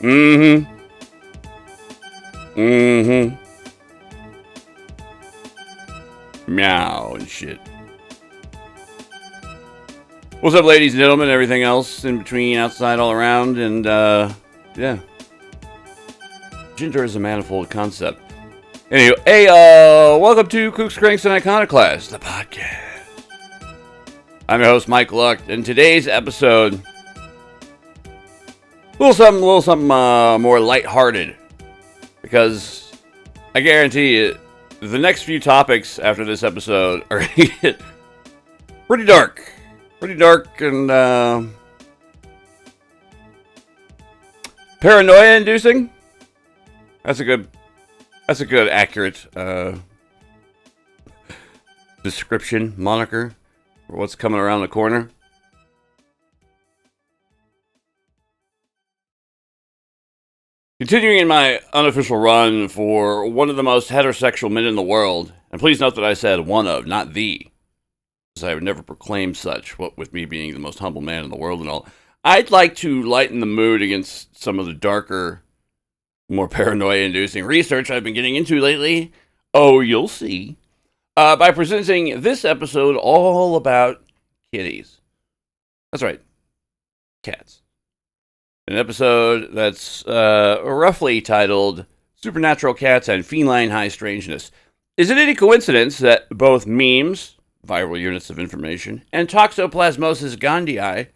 Mm-hmm. Mm-hmm. Meow and shit. What's up, ladies and gentlemen, everything else in between, outside, all around, and, yeah. Gender is a manifold concept. Anyway, hey, welcome to Kooks, Cranks, and Iconoclasts, the podcast. I'm your host, Mike Luck, and today's episode, a little something more lighthearted, because I guarantee you, the next few topics after this episode are going to get pretty dark and paranoia-inducing. That's a good, accurate description, moniker for what's coming around the corner. Continuing in my unofficial run for one of the most heterosexual men in the world, and please note that I said one of, not the, because I would never proclaim such, what with me being the most humble man in the world and all, I'd like to lighten the mood against some of the darker, more paranoia-inducing research I've been getting into lately. Oh, you'll see. By presenting this episode all about kitties. That's right, cats. An episode that's roughly titled Supernatural Cats and Feline High Strangeness. Is it any coincidence that both memes, viral units of information, and Toxoplasmosis gondii, I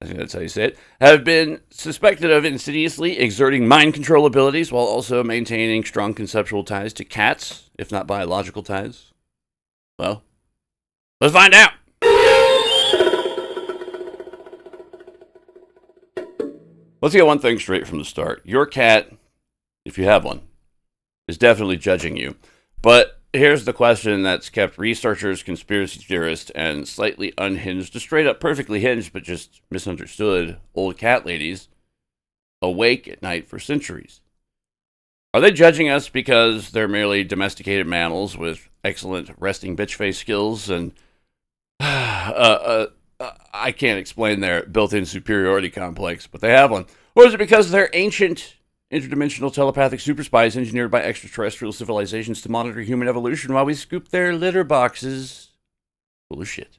think that's how you say it, have been suspected of insidiously exerting mind control abilities while also maintaining strong conceptual ties to cats, if not biological ties? Well, let's find out! Let's get one thing straight from the start. Your cat, if you have one, is definitely judging you. But here's the question that's kept researchers, conspiracy theorists, and slightly unhinged to straight up perfectly hinged but just misunderstood old cat ladies awake at night for centuries. Are they judging us because they're merely domesticated mammals with excellent resting bitch face skills and I can't explain their built-in superiority complex, but they have one? Or is it because they're ancient, interdimensional telepathic super spies engineered by extraterrestrial civilizations to monitor human evolution while we scoop their litter boxes full of shit?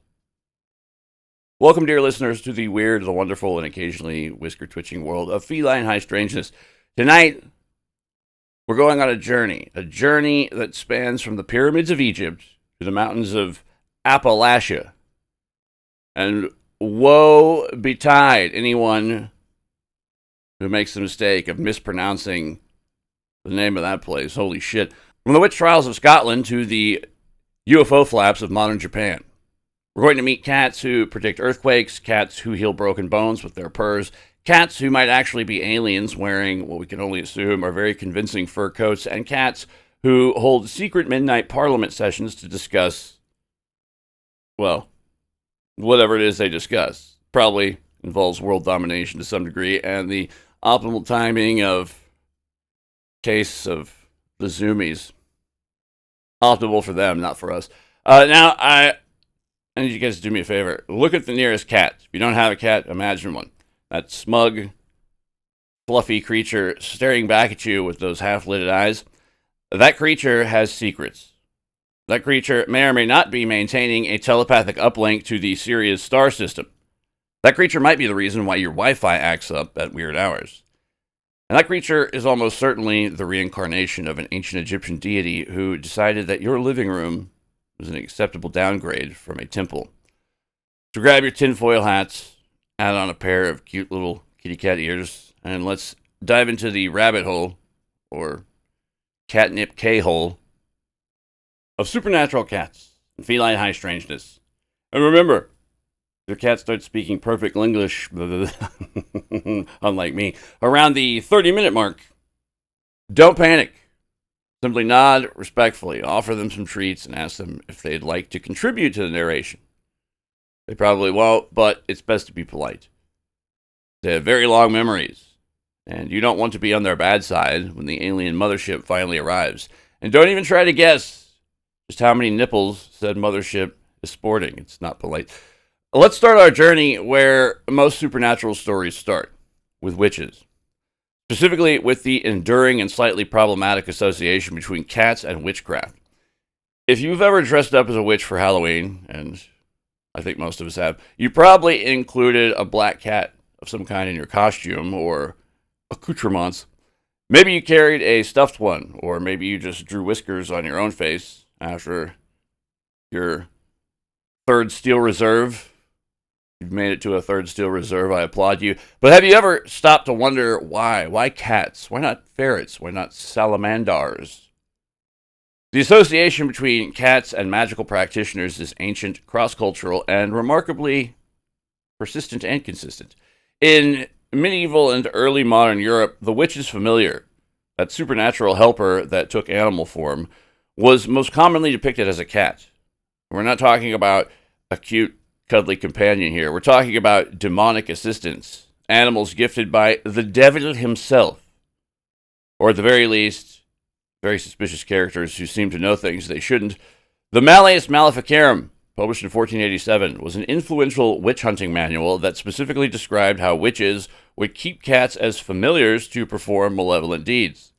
Welcome, dear listeners, to the weird, the wonderful, and occasionally whisker-twitching world of feline high strangeness. Tonight, we're going on a journey that spans from the pyramids of Egypt to the mountains of Appalachia. And woe betide anyone who makes the mistake of mispronouncing the name of that place. Holy shit. From the witch trials of Scotland to the UFO flaps of modern Japan. We're going to meet cats who predict earthquakes, cats who heal broken bones with their purrs, cats who might actually be aliens wearing what we can only assume are very convincing fur coats, and cats who hold secret midnight parliament sessions to discuss, well, whatever it is they discuss. Probably involves world domination to some degree and the optimal timing of case of the zoomies. Optimal for them, not for us. Now, I need you guys to do me a favor. Look at the nearest cat. If you don't have a cat, imagine one. That smug, fluffy creature staring back at you with those half-lidded eyes. That creature has secrets. That creature may or may not be maintaining a telepathic uplink to the Sirius star system. That creature might be the reason why your Wi-Fi acts up at weird hours. And that creature is almost certainly the reincarnation of an ancient Egyptian deity who decided that your living room was an acceptable downgrade from a temple. So grab your tinfoil hats, add on a pair of cute little kitty cat ears, and let's dive into the rabbit hole, or catnip K-hole, of supernatural cats and feline high strangeness. And remember, your cat starts speaking perfect English, unlike me, around the 30-minute mark. Don't panic. Simply nod respectfully, offer them some treats, and ask them if they'd like to contribute to the narration. They probably won't, but it's best to be polite. They have very long memories, and you don't want to be on their bad side when the alien mothership finally arrives. And don't even try to guess just how many nipples said mothership is sporting. It's not polite. Let's start our journey where most supernatural stories start, with witches. specifically with the enduring and slightly problematic association between cats and witchcraft. If you've ever dressed up as a witch for Halloween, and I think most of us have, you probably included a black cat of some kind in your costume or accoutrements. Maybe you carried a stuffed one, or maybe you just drew whiskers on your own face after your third steel reserve. You've made it to a third steel reserve. I applaud you. But have you ever stopped to wonder why? Why cats? Why not ferrets? Why not salamanders? The association between cats and magical practitioners is ancient, cross-cultural, and remarkably persistent and consistent. In medieval and early modern Europe, the witch's familiar, that supernatural helper that took animal form, was most commonly depicted as a cat. We're not talking about a cute, cuddly companion here. We're talking about demonic assistants, animals gifted by the devil himself, or at the very least, very suspicious characters who seem to know things they shouldn't. The Malleus Maleficarum, published in 1487, was an influential witch hunting manual that specifically described how witches would keep cats as familiars to perform malevolent deeds.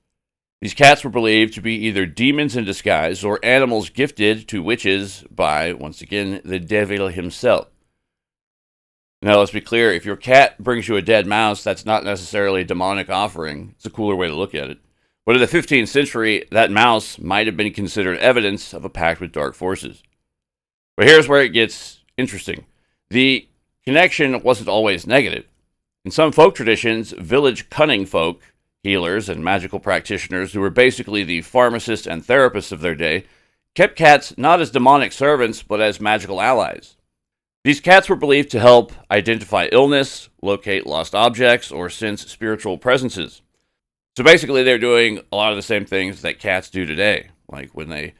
These cats were believed to be either demons in disguise or animals gifted to witches by, once again, the devil himself. Now, let's be clear, if your cat brings you a dead mouse, that's not necessarily a demonic offering. It's a cooler way to look at it. But in the 15th century, that mouse might have been considered evidence of a pact with dark forces. But here's where it gets interesting. The connection wasn't always negative. In some folk traditions, village cunning folk, healers and magical practitioners who were basically the pharmacists and therapists of their day, kept cats not as demonic servants, but as magical allies. These cats were believed to help identify illness, locate lost objects, or sense spiritual presences. So basically, they're doing a lot of the same things that cats do today, like when they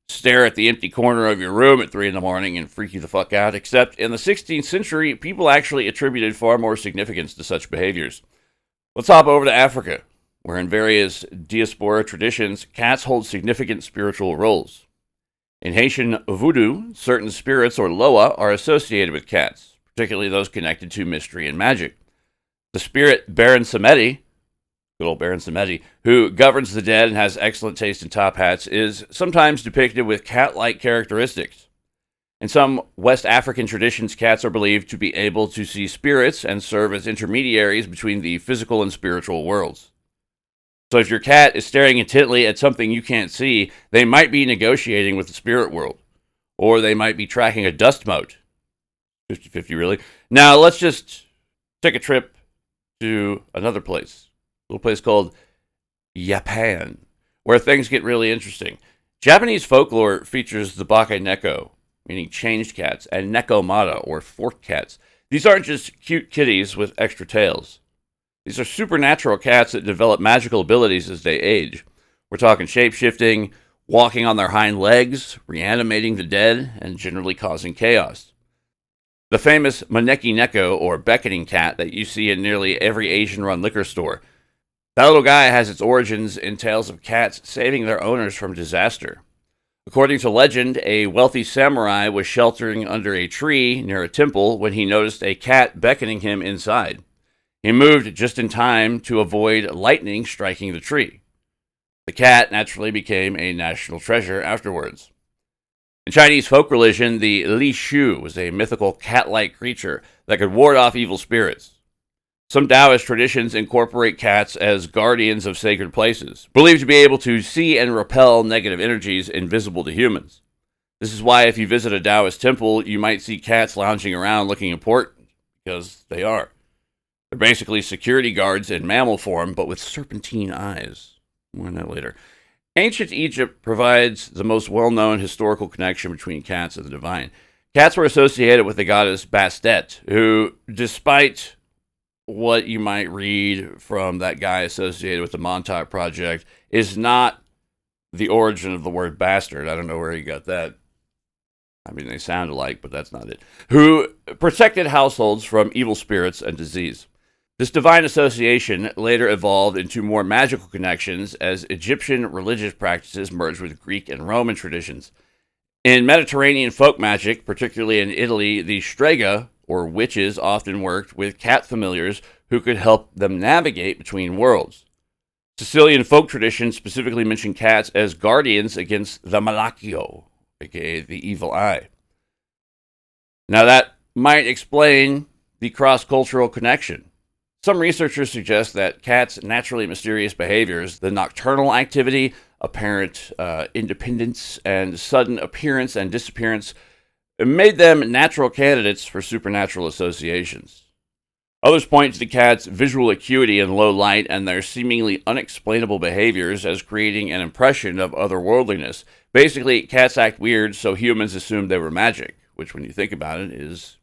stare at the empty corner of your room at 3 in the morning and freak you the fuck out, except in the 16th century, people actually attributed far more significance to such behaviors. Let's hop over to Africa, where in various diaspora traditions, cats hold significant spiritual roles. In Haitian voodoo, certain spirits or loa are associated with cats, particularly those connected to mystery and magic. The spirit Baron Samedi, good old Baron Samedi, who governs the dead and has excellent taste in top hats, is sometimes depicted with cat-like characteristics. In some West African traditions, cats are believed to be able to see spirits and serve as intermediaries between the physical and spiritual worlds. So if your cat is staring intently at something you can't see, they might be negotiating with the spirit world. Or they might be tracking a dust mote. 50-50, really. Now, let's just take a trip to another place. A little place called Japan, where things get really interesting. Japanese folklore features the Baka Neko, meaning changed cats, and Nekomata, or forked cats. These aren't just cute kitties with extra tails. These are supernatural cats that develop magical abilities as they age. We're talking shape-shifting, walking on their hind legs, reanimating the dead, and generally causing chaos. The famous Maneki Neko, or beckoning cat, that you see in nearly every Asian-run liquor store. That little guy has its origins in tales of cats saving their owners from disaster. According to legend, a wealthy samurai was sheltering under a tree near a temple when he noticed a cat beckoning him inside. He moved just in time to avoid lightning striking the tree. The cat naturally became a national treasure afterwards. In Chinese folk religion, the Li Shu was a mythical cat-like creature that could ward off evil spirits. Some Taoist traditions incorporate cats as guardians of sacred places, believed to be able to see and repel negative energies invisible to humans. This is why if you visit a Taoist temple, you might see cats lounging around looking important, because they are. They're basically security guards in mammal form, but with serpentine eyes. More on that later. Ancient Egypt provides the most well-known historical connection between cats and the divine. Cats were associated with the goddess Bastet, who, despite what you might read from that guy associated with the Montauk Project, is not the origin of the word bastard. I don't know where he got that. I mean, they sound alike, but that's not it. Who protected households from evil spirits and disease. This divine association later evolved into more magical connections as Egyptian religious practices merged with Greek and Roman traditions. In Mediterranean folk magic, particularly in Italy, the strega, or witches, often worked with cat familiars who could help them navigate between worlds. Sicilian folk traditions specifically mention cats as guardians against the malacchio, aka the evil eye. Now that might explain the cross-cultural connection. Some researchers suggest that cats' naturally mysterious behaviors, the nocturnal activity, apparent independence, and sudden appearance and disappearance, made them natural candidates for supernatural associations. Others point to the cat's visual acuity in low light and their seemingly unexplainable behaviors as creating an impression of otherworldliness. Basically, cats act weird, so humans assumed they were magic, which, when you think about it, is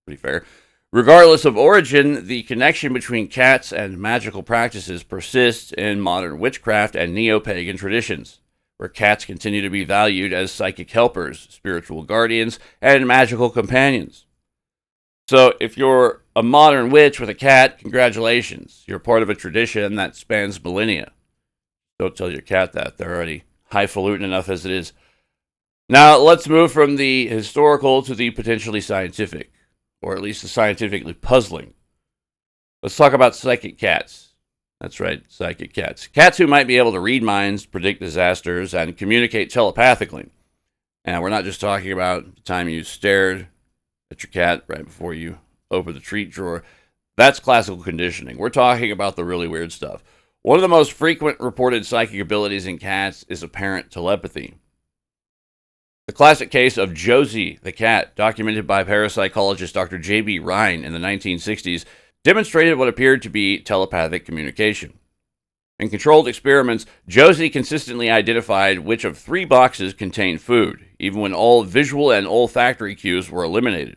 pretty fair. Regardless of origin, the connection between cats and magical practices persists in modern witchcraft and neo-pagan traditions, where cats continue to be valued as psychic helpers, spiritual guardians, and magical companions. So, if you're a modern witch with a cat, congratulations. You're part of a tradition that spans millennia. Don't tell your cat that. They're already highfalutin enough as it is. Now, let's move from the historical to the potentially scientific, or at least the scientifically puzzling. Let's talk about psychic cats. That's right, psychic cats. Cats who might be able to read minds, predict disasters, and communicate telepathically. And we're not just talking about the time you stared at your cat right before you opened the treat drawer. That's classical conditioning. We're talking about the really weird stuff. One of the most frequent reported psychic abilities in cats is apparent telepathy. The classic case of Josie the cat, documented by parapsychologist Dr. J.B. Rhine in the 1960s, demonstrated what appeared to be telepathic communication. In controlled experiments, Josie consistently identified which of 3 boxes contained food, even when all visual and olfactory cues were eliminated.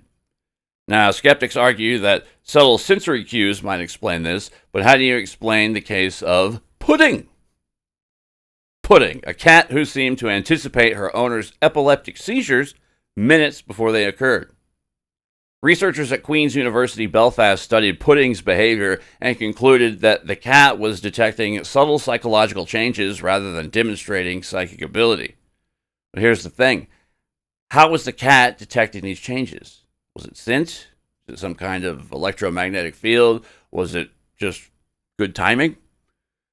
Now, skeptics argue that subtle sensory cues might explain this, but how do you explain the case of Pudding? Pudding, a cat who seemed to anticipate her owner's epileptic seizures minutes before they occurred. Researchers at Queen's University Belfast studied Pudding's behavior and concluded that the cat was detecting subtle psychological changes rather than demonstrating psychic ability. But here's the thing. How was the cat detecting these changes? Was it scent? Was it some kind of electromagnetic field? Was it just good timing?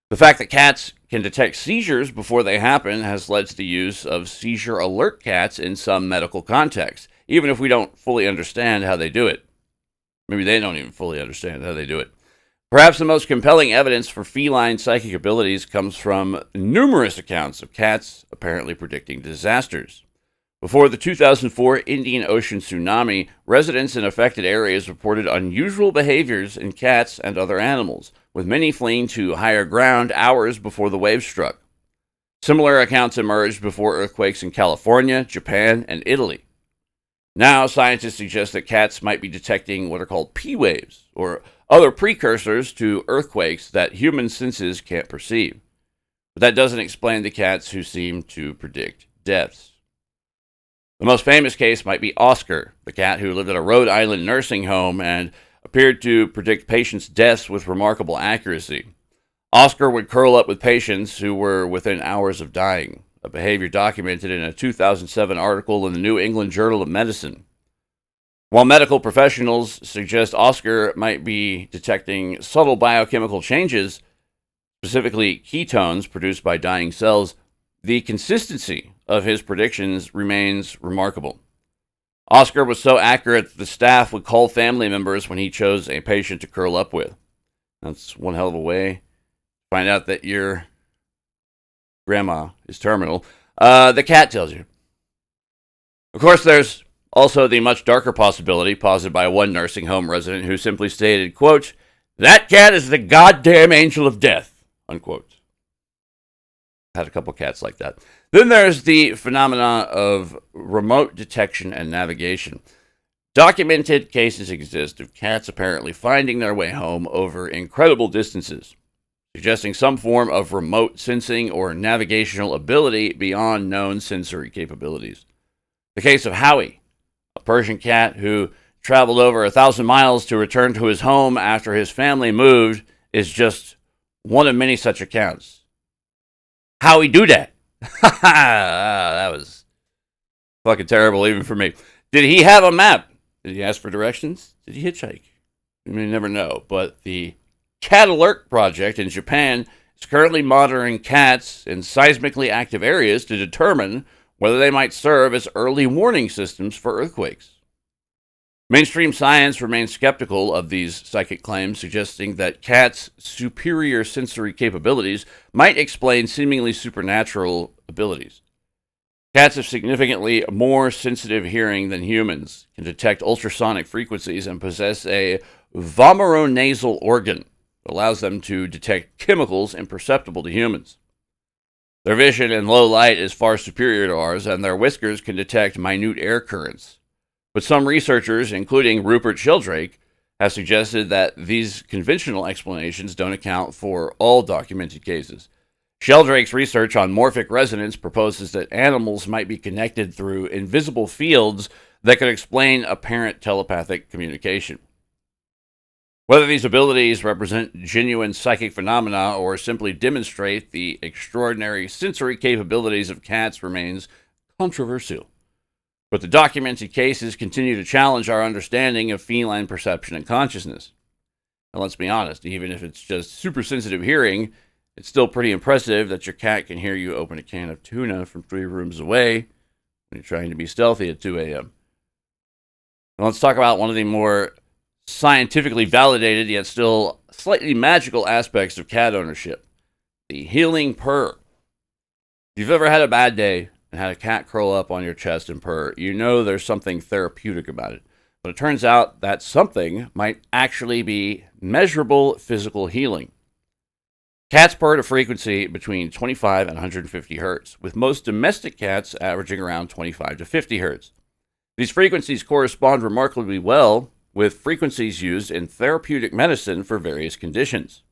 The fact that cats can detect seizures before they happen has led to the use of seizure alert cats in some medical contexts, even if we don't fully understand how they do it. Maybe they don't even fully understand how they do it. Perhaps the most compelling evidence for feline psychic abilities comes from numerous accounts of cats apparently predicting disasters. Before the 2004 Indian Ocean tsunami, residents in affected areas reported unusual behaviors in cats and other animals, with many fleeing to higher ground hours before the waves struck. Similar accounts emerged before earthquakes in California, Japan, and Italy. Now, scientists suggest that cats might be detecting what are called P waves, or other precursors to earthquakes that human senses can't perceive. But that doesn't explain the cats who seem to predict deaths. The most famous case might be Oscar, the cat who lived at a Rhode Island nursing home and appeared to predict patients' deaths with remarkable accuracy. Oscar would curl up with patients who were within hours of dying, a behavior documented in a 2007 article in the New England Journal of Medicine. While medical professionals suggest Oscar might be detecting subtle biochemical changes, specifically ketones produced by dying cells, the consistency of his predictions remains remarkable. Oscar was so accurate that the staff would call family members when he chose a patient to curl up with. That's one hell of a way to find out that your grandma is terminal. The cat tells you. Of course, there's also the much darker possibility posited by one nursing home resident who simply stated, quote, "That cat is the goddamn angel of death," unquote. Had a couple cats like that. Then there's the phenomena of remote detection and navigation. Documented cases exist of cats apparently finding their way home over incredible distances, suggesting some form of remote sensing or navigational ability beyond known sensory capabilities. The case of Howie, a Persian cat who traveled over 1,000 miles to return to his home after his family moved, is just one of many such accounts. Howie do that? That was fucking terrible even for me. Did he have a map? Did he ask for directions? Did he hitchhike? You may never know, but the Cat Alert Project in Japan is currently monitoring cats in seismically active areas to determine whether they might serve as early warning systems for earthquakes. Mainstream science remains skeptical of these psychic claims, suggesting that cats' superior sensory capabilities might explain seemingly supernatural abilities. Cats have significantly more sensitive hearing than humans, can detect ultrasonic frequencies, and possess a vomeronasal organ that allows them to detect chemicals imperceptible to humans. Their vision in low light is far superior to ours, and their whiskers can detect minute air currents. But some researchers, including Rupert Sheldrake, have suggested that these conventional explanations don't account for all documented cases. Sheldrake's research on morphic resonance proposes that animals might be connected through invisible fields that could explain apparent telepathic communication. Whether these abilities represent genuine psychic phenomena or simply demonstrate the extraordinary sensory capabilities of cats remains controversial. But the documented cases continue to challenge our understanding of feline perception and consciousness. And let's be honest, even if it's just super sensitive hearing, it's still pretty impressive that your cat can hear you open a can of tuna from 3 rooms away when you're trying to be stealthy at 2 a.m. Now let's talk about one of the more scientifically validated yet still slightly magical aspects of cat ownership: the healing purr. If you've ever had a bad day and had a cat curl up on your chest and purr, you know there's something therapeutic about it. But it turns out that something might actually be measurable physical healing. Cats purr at a frequency between 25 and 150 hertz, with most domestic cats averaging around 25 to 50 hertz. These frequencies correspond remarkably well with frequencies used in therapeutic medicine for various conditions.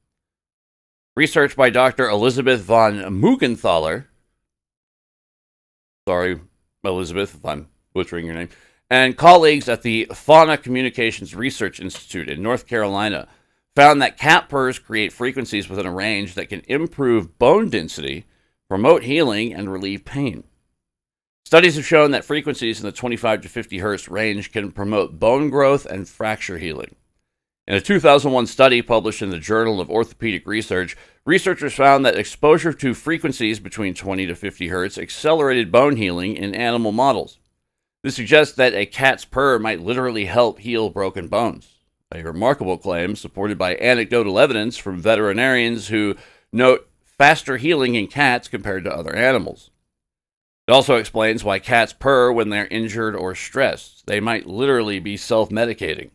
Research by Dr. Elizabeth von Muggenthaler, sorry, Elizabeth, if I'm butchering your name, and colleagues at the Fauna Communications Research Institute in North Carolina found that cat purrs create frequencies within a range that can improve bone density, promote healing, and relieve pain. Studies have shown that frequencies in the 25 to 50 hertz range can promote bone growth and fracture healing. In a 2001 study published in the Journal of Orthopedic Research, researchers found that exposure to frequencies between 20 to 50 hertz accelerated bone healing in animal models. This suggests that a cat's purr might literally help heal broken bones, a remarkable claim supported by anecdotal evidence from veterinarians who note faster healing in cats compared to other animals. It also explains why cats purr when they're injured or stressed. They might literally be self-medicating.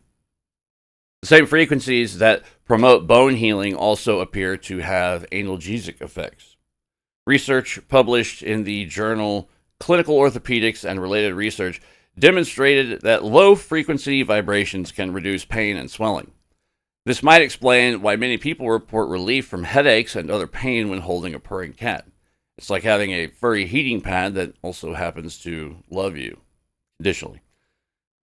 The same frequencies that promote bone healing also appear to have analgesic effects. Research published in the journal Clinical Orthopedics and Related Research demonstrated that low-frequency vibrations can reduce pain and swelling. This might explain why many people report relief from headaches and other pain when holding a purring cat. It's like having a furry heating pad that also happens to love you, additionally.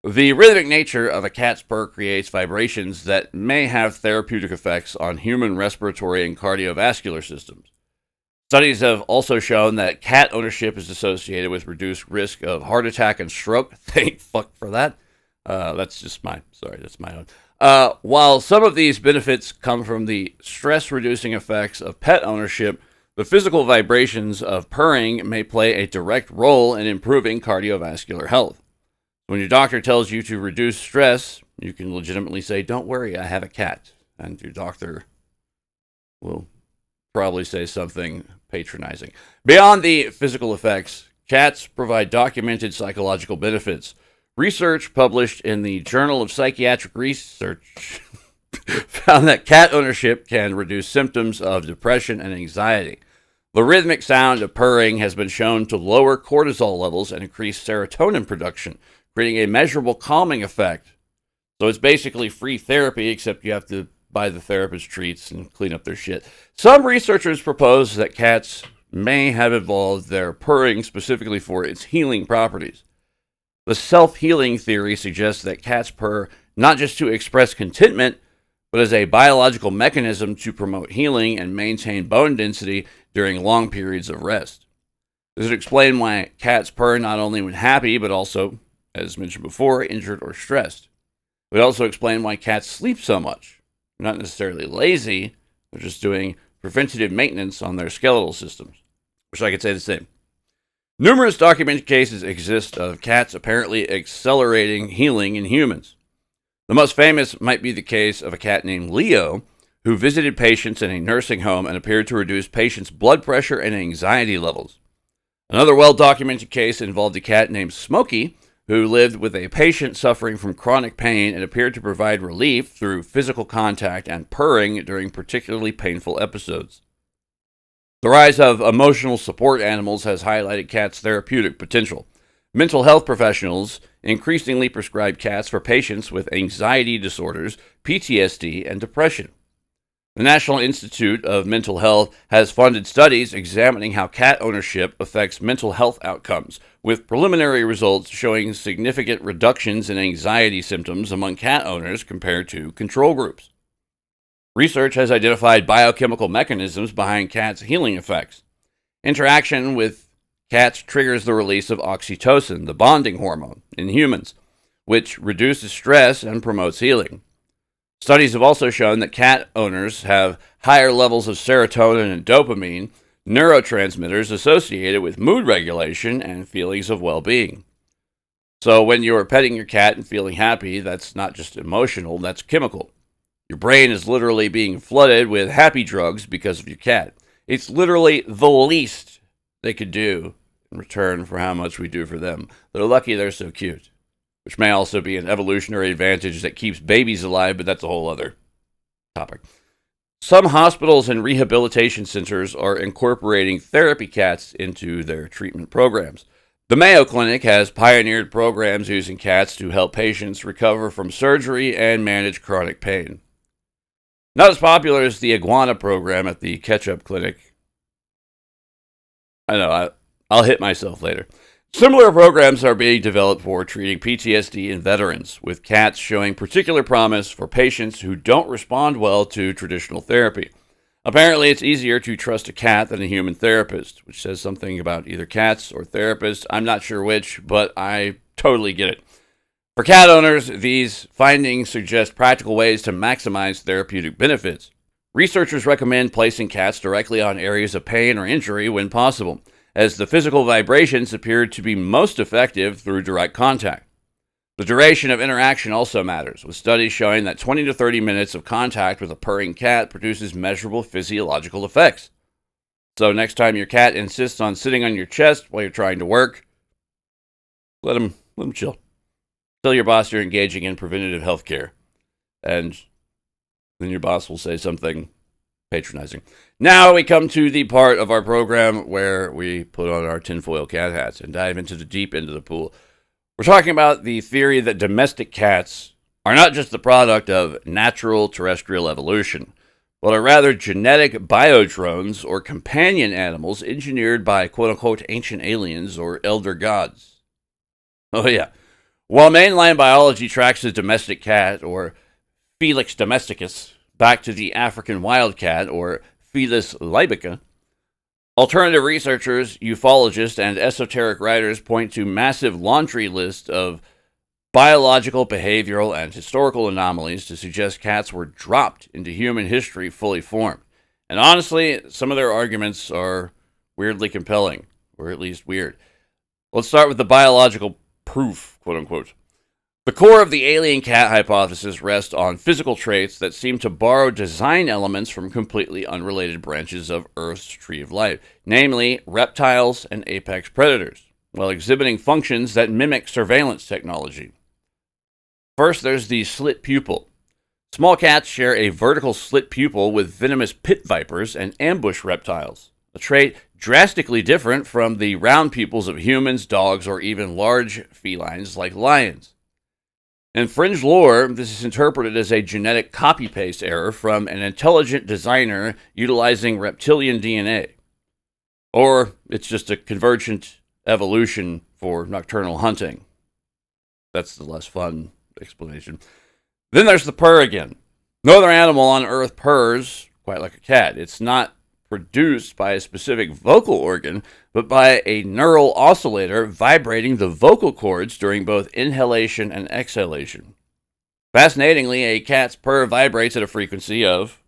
The rhythmic nature of a cat's purr creates vibrations that may have therapeutic effects on human respiratory and cardiovascular systems. Studies have also shown that cat ownership is associated with reduced risk of heart attack and stroke. Thank fuck for that. That's my own. While some of these benefits come from the stress-reducing effects of pet ownership, the physical vibrations of purring may play a direct role in improving cardiovascular health. When your doctor tells you to reduce stress, you can legitimately say, "Don't worry, I have a cat." And your doctor will probably say something patronizing. Beyond the physical effects, cats provide documented psychological benefits. Research published in the Journal of Psychiatric Research found that cat ownership can reduce symptoms of depression and anxiety. The rhythmic sound of purring has been shown to lower cortisol levels and increase serotonin production, creating a measurable calming effect. So it's basically free therapy, except you have to buy the therapist treats and clean up their shit. Some researchers propose that cats may have evolved their purring specifically for its healing properties. The self-healing theory suggests that cats purr not just to express contentment, but as a biological mechanism to promote healing and maintain bone density during long periods of rest. This would explain why cats purr not only when happy, but also, as mentioned before, injured or stressed. It would also explain why cats sleep so much. They're not necessarily lazy, they're just doing preventative maintenance on their skeletal systems. Wish I could say the same. Numerous documented cases exist of cats apparently accelerating healing in humans. The most famous might be the case of a cat named Leo, who visited patients in a nursing home and appeared to reduce patients' blood pressure and anxiety levels. Another well-documented case involved a cat named Smokey, who lived with a patient suffering from chronic pain and appeared to provide relief through physical contact and purring during particularly painful episodes. The rise of emotional support animals has highlighted cats' therapeutic potential. Mental health professionals increasingly prescribe cats for patients with anxiety disorders, PTSD, and depression. The National Institute of Mental Health has funded studies examining how cat ownership affects mental health outcomes, with preliminary results showing significant reductions in anxiety symptoms among cat owners compared to control groups. Research has identified biochemical mechanisms behind cats' healing effects. Interaction with cats triggers the release of oxytocin, the bonding hormone, in humans, which reduces stress and promotes healing. Studies have also shown that cat owners have higher levels of serotonin and dopamine, neurotransmitters associated with mood regulation and feelings of well-being. So when you're petting your cat and feeling happy, that's not just emotional, that's chemical. Your brain is literally being flooded with happy drugs because of your cat. It's literally the least they could do in return for how much we do for them. They're lucky they're so cute, which may also be an evolutionary advantage that keeps babies alive, but that's a whole other topic. Some hospitals and rehabilitation centers are incorporating therapy cats into their treatment programs. The Mayo Clinic has pioneered programs using cats to help patients recover from surgery and manage chronic pain. Not as popular as the iguana program at the Ketchup Clinic. I know, I'll hit myself later. Similar programs are being developed for treating PTSD in veterans, with cats showing particular promise for patients who don't respond well to traditional therapy. Apparently, it's easier to trust a cat than a human therapist, which says something about either cats or therapists. I'm not sure which, but I totally get it. For cat owners, these findings suggest practical ways to maximize therapeutic benefits. Researchers recommend placing cats directly on areas of pain or injury when possible, as the physical vibrations appear to be most effective through direct contact. The duration of interaction also matters, with studies showing that 20 to 30 minutes of contact with a purring cat produces measurable physiological effects. So next time your cat insists on sitting on your chest while you're trying to work, let him chill. Tell your boss you're engaging in preventative health care, and then your boss will say something patronizing. Now we come to the part of our program where we put on our tinfoil cat hats and dive into the deep end of the pool. We're talking about the theory that domestic cats are not just the product of natural terrestrial evolution, but are rather genetic biodrones or companion animals engineered by quote-unquote ancient aliens or elder gods. Oh yeah. While mainline biology tracks the domestic cat, or Felix domesticus, back to the African wildcat, or Felis libica, alternative researchers, ufologists, and esoteric writers point to massive laundry lists of biological, behavioral, and historical anomalies to suggest cats were dropped into human history fully formed. And honestly, some of their arguments are weirdly compelling, or at least weird. Let's start with the biological proof, quote-unquote. The core of the alien cat hypothesis rests on physical traits that seem to borrow design elements from completely unrelated branches of Earth's tree of life, namely reptiles and apex predators, while exhibiting functions that mimic surveillance technology. First, there's the slit pupil. Small cats share a vertical slit pupil with venomous pit vipers and ambush reptiles, a trait drastically different from the round pupils of humans, dogs, or even large felines like lions. In fringe lore, this is interpreted as a genetic copy-paste error from an intelligent designer utilizing reptilian DNA. Or it's just a convergent evolution for nocturnal hunting. That's the less fun explanation. Then there's the purr again. No other animal on Earth purrs quite like a cat. It's not produced by a specific vocal organ, but by a neural oscillator vibrating the vocal cords during both inhalation and exhalation. Fascinatingly, a cat's purr vibrates at a frequency of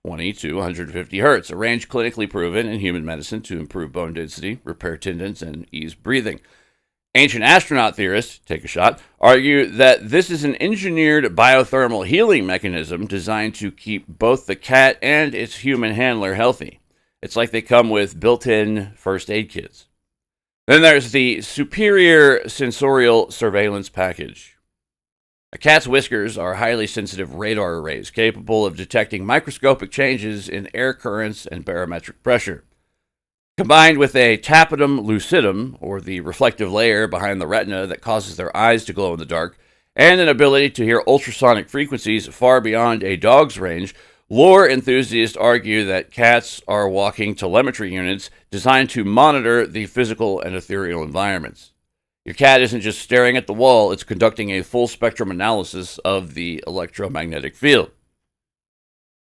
20 to 150 hertz, a range clinically proven in human medicine to improve bone density, repair tendons, and ease breathing. Ancient astronaut theorists, take a shot, argue that this is an engineered biothermal healing mechanism designed to keep both the cat and its human handler healthy. It's like they come with built-in first aid kits. Then there's the superior sensorial surveillance package. A cat's whiskers are highly sensitive radar arrays capable of detecting microscopic changes in air currents and barometric pressure. Combined with a tapetum lucidum, or the reflective layer behind the retina that causes their eyes to glow in the dark, and an ability to hear ultrasonic frequencies far beyond a dog's range, lore enthusiasts argue that cats are walking telemetry units designed to monitor the physical and ethereal environments. Your cat isn't just staring at the wall, it's conducting a full spectrum analysis of the electromagnetic field.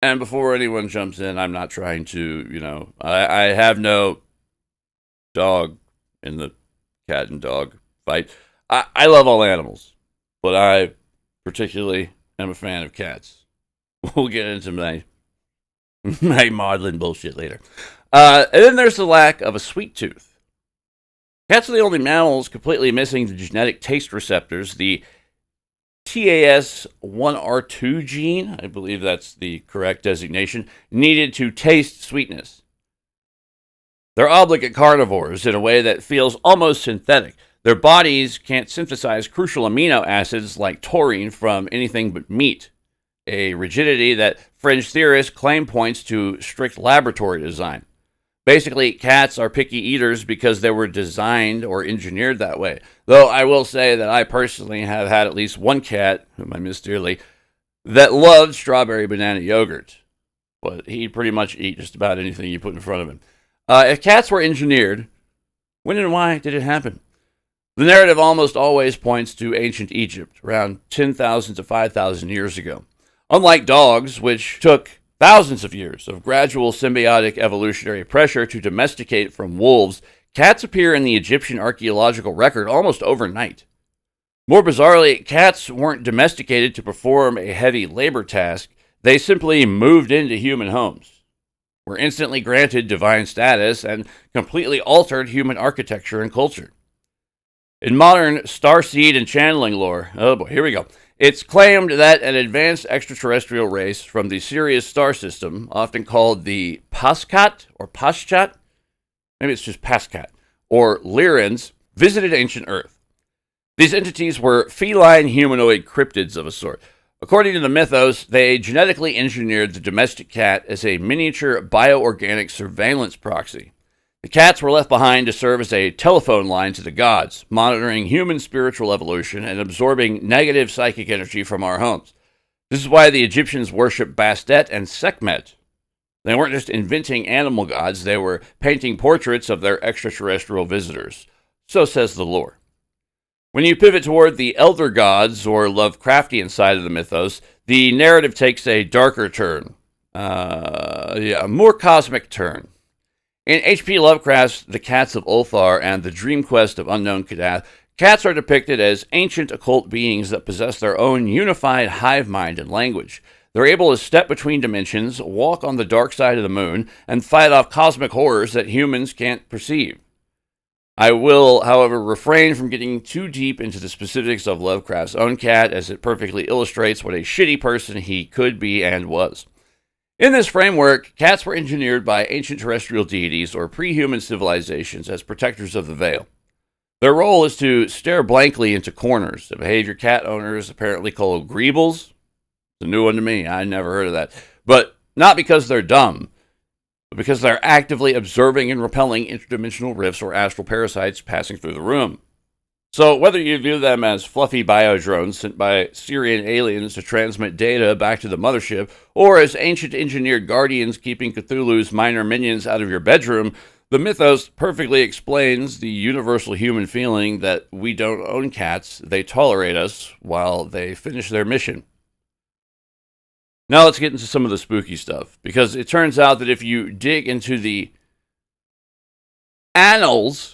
And before anyone jumps in, I'm not trying to, I have no dog in the cat and dog fight. I love all animals, but I particularly am a fan of cats. We'll get into my maudlin bullshit later. And then there's the lack of a sweet tooth. Cats are the only mammals completely missing the genetic taste receptors, the TAS1R2 gene, I believe that's the correct designation, needed to taste sweetness. They're obligate carnivores in a way that feels almost synthetic. Their bodies can't synthesize crucial amino acids like taurine from anything but meat, a rigidity that fringe theorists claim points to strict laboratory design. Basically, cats are picky eaters because they were designed or engineered that way. Though I will say that I personally have had at least one cat, whom I miss dearly, that loved strawberry banana yogurt. But he'd pretty much eat just about anything you put in front of him. If cats were engineered, when and why did it happen? The narrative almost always points to ancient Egypt, around 10,000 to 5,000 years ago. Unlike dogs, which took thousands of years of gradual symbiotic evolutionary pressure to domesticate from wolves, cats appear in the Egyptian archaeological record almost overnight. More bizarrely, cats weren't domesticated to perform a heavy labor task. They simply moved into human homes, were instantly granted divine status, and completely altered human architecture and culture. In modern starseed and channeling lore, oh boy, here we go. It's claimed that an advanced extraterrestrial race from the Sirius star system, often called the Pascat or Paschat, maybe it's just Pascat, or Lyrans, visited ancient Earth. These entities were feline humanoid cryptids of a sort. According to the mythos, they genetically engineered the domestic cat as a miniature bioorganic surveillance proxy. The cats were left behind to serve as a telephone line to the gods, monitoring human spiritual evolution and absorbing negative psychic energy from our homes. This is why the Egyptians worshipped Bastet and Sekhmet. They weren't just inventing animal gods, they were painting portraits of their extraterrestrial visitors. So says the lore. When you pivot toward the elder gods or Lovecraftian side of the mythos, the narrative takes a darker turn. A more cosmic turn. In H.P. Lovecraft's The Cats of Ulthar and The Dream Quest of Unknown Kadath, cats are depicted as ancient occult beings that possess their own unified hive mind and language. They're able to step between dimensions, walk on the dark side of the moon, and fight off cosmic horrors that humans can't perceive. I will, however, refrain from getting too deep into the specifics of Lovecraft's own cat, as it perfectly illustrates what a shitty person he could be and was. In this framework, cats were engineered by ancient terrestrial deities or pre-human civilizations as protectors of the veil. Their role is to stare blankly into corners, a behavior cat owners apparently call greebles. It's a new one to me, I never heard of that. But not because they're dumb, but because they're actively observing and repelling interdimensional rifts or astral parasites passing through the room. So whether you view them as fluffy biodrones sent by Syrian aliens to transmit data back to the mothership, or as ancient engineered guardians keeping Cthulhu's minor minions out of your bedroom, the mythos perfectly explains the universal human feeling that we don't own cats, they tolerate us while they finish their mission. Now let's get into some of the spooky stuff, because it turns out that if you dig into the annals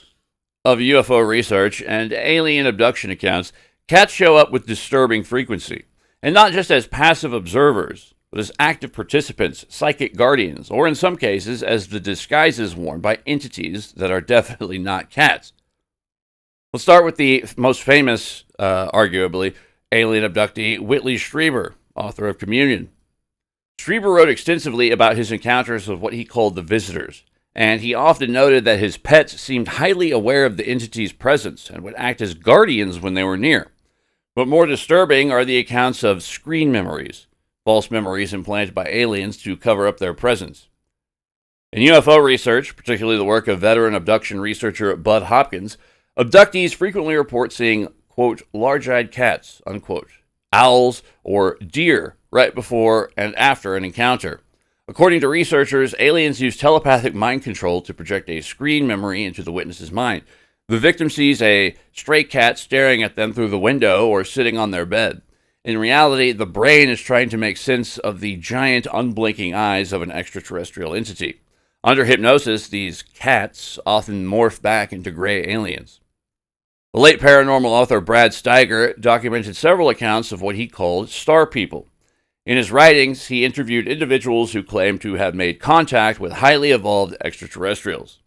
of UFO research and alien abduction accounts, cats show up with disturbing frequency. and not just as passive observers, but as active participants, psychic guardians, or in some cases as the disguises worn by entities that are definitely not cats. Let's start with the most famous, arguably, alien abductee, Whitley Strieber, author of Communion. Strieber wrote extensively about his encounters with what he called the visitors, and he often noted that his pets seemed highly aware of the entity's presence and would act as guardians when they were near. But more disturbing are the accounts of screen memories, false memories implanted by aliens to cover up their presence. In UFO research, particularly the work of veteran abduction researcher Bud Hopkins, abductees frequently report seeing, quote, large-eyed cats, unquote, owls, or deer right before and after an encounter. According to researchers, aliens use telepathic mind control to project a screen memory into the witness's mind. The victim sees a stray cat staring at them through the window or sitting on their bed. In reality, the brain is trying to make sense of the giant, unblinking eyes of an extraterrestrial entity. Under hypnosis, these cats often morph back into gray aliens. The late paranormal author Brad Steiger documented several accounts of what he called star people. In his writings, he interviewed individuals who claimed to have made contact with highly evolved extraterrestrials.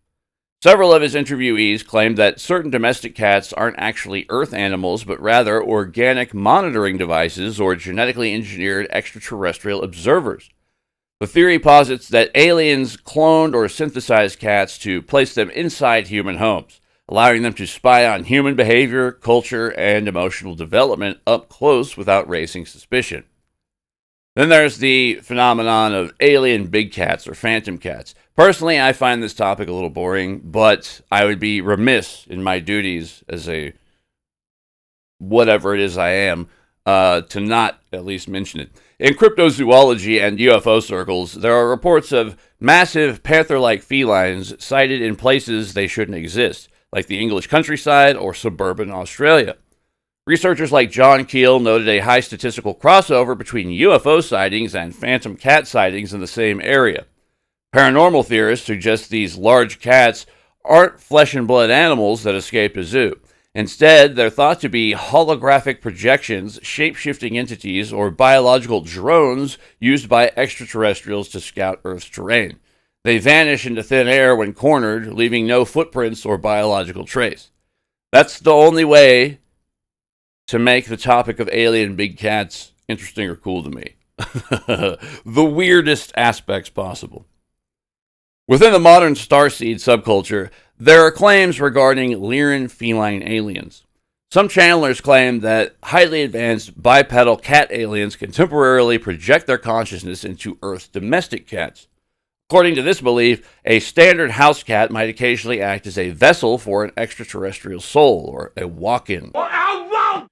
Several of his interviewees claimed that certain domestic cats aren't actually Earth animals, but rather organic monitoring devices or genetically engineered extraterrestrial observers. The theory posits that aliens cloned or synthesized cats to place them inside human homes, allowing them to spy on human behavior, culture, and emotional development up close without raising suspicion. Then there's the phenomenon of alien big cats or phantom cats. Personally, I find this topic a little boring, but I would be remiss in my duties as a whatever it is I am to not at least mention it. In cryptozoology and UFO circles, there are reports of massive panther-like felines sighted in places they shouldn't exist, like the English countryside or suburban Australia. Researchers like John Keel noted a high statistical crossover between UFO sightings and phantom cat sightings in the same area. Paranormal theorists suggest these large cats aren't flesh and blood animals that escaped a zoo. Instead, they're thought to be holographic projections, shape-shifting entities, or biological drones used by extraterrestrials to scout Earth's terrain. They vanish into thin air when cornered, leaving no footprints or biological trace. That's the only way to make the topic of alien big cats interesting or cool to me. The weirdest aspects possible. Within the modern starseed subculture, there are claims regarding Lyran feline aliens. Some channelers claim that highly advanced bipedal cat aliens can temporarily project their consciousness into Earth's domestic cats. According to this belief, a standard house cat might occasionally act as a vessel for an extraterrestrial soul, or a walk-in,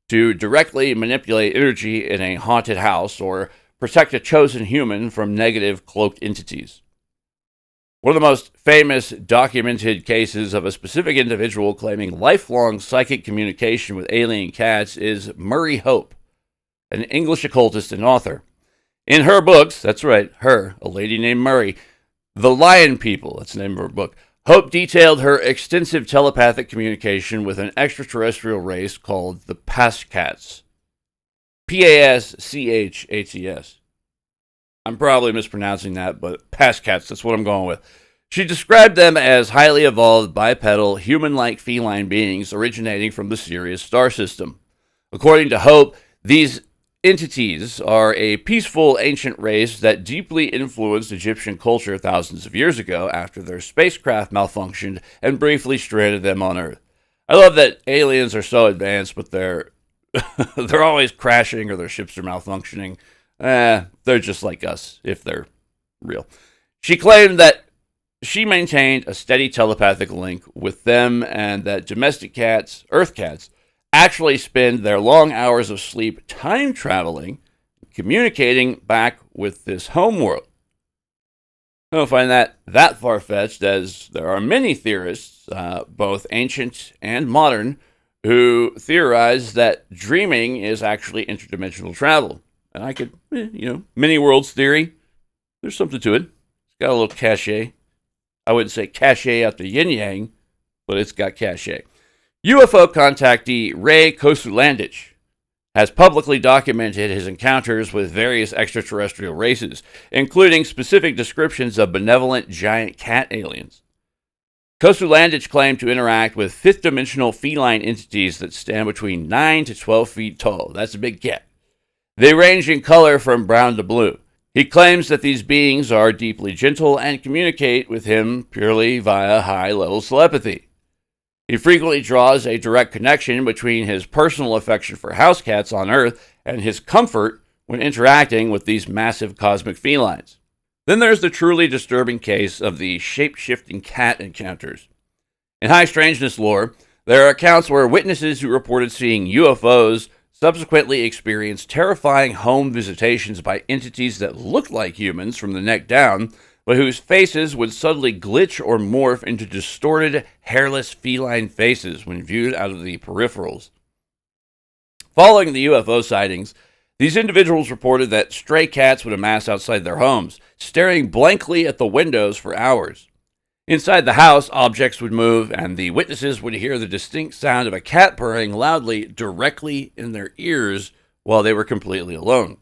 to directly manipulate energy in a haunted house or protect a chosen human from negative cloaked entities. One of the most famous documented cases of a specific individual claiming lifelong psychic communication with alien cats is Murray Hope, an English occultist and author. In her books, that's right, her, a lady named Murray, The Lion People, that's the name of her book, Hope detailed her extensive telepathic communication with an extraterrestrial race called the Paschats. Paschats. I'm probably mispronouncing that, but Paschats, that's what I'm going with. She described them as highly evolved, bipedal, human-like feline beings originating from the Sirius star system. According to Hope, these entities are a peaceful ancient race that deeply influenced Egyptian culture thousands of years ago after their spacecraft malfunctioned and briefly stranded them on Earth. I love that aliens are so advanced, but they're always crashing or their ships are malfunctioning. They're just like us, if they're real. She claimed that she maintained a steady telepathic link with them and that domestic cats, Earth cats, actually spend their long hours of sleep time traveling, communicating back with this homeworld. I don't find that far-fetched, as there are many theorists, both ancient and modern, who theorize that dreaming is actually interdimensional travel. And I could, many worlds theory, there's something to it. It's got a little cachet. I wouldn't say cachet out the yin-yang, but it's got cachet. UFO contactee Ray Kosulandich has publicly documented his encounters with various extraterrestrial races, including specific descriptions of benevolent giant cat aliens. Kosulandich claimed to interact with fifth-dimensional feline entities that stand between 9 to 12 feet tall. That's a big cat. They range in color from brown to blue. He claims that these beings are deeply gentle and communicate with him purely via high-level telepathy. He frequently draws a direct connection between his personal affection for house cats on Earth and his comfort when interacting with these massive cosmic felines. Then there's the truly disturbing case of the shape-shifting cat encounters. In high strangeness lore, there are accounts where witnesses who reported seeing UFOs subsequently experienced terrifying home visitations by entities that looked like humans from the neck down, but whose faces would suddenly glitch or morph into distorted, hairless feline faces when viewed out of the peripherals. Following the UFO sightings, these individuals reported that stray cats would amass outside their homes, staring blankly at the windows for hours. Inside the house, objects would move, and the witnesses would hear the distinct sound of a cat purring loudly directly in their ears while they were completely alone.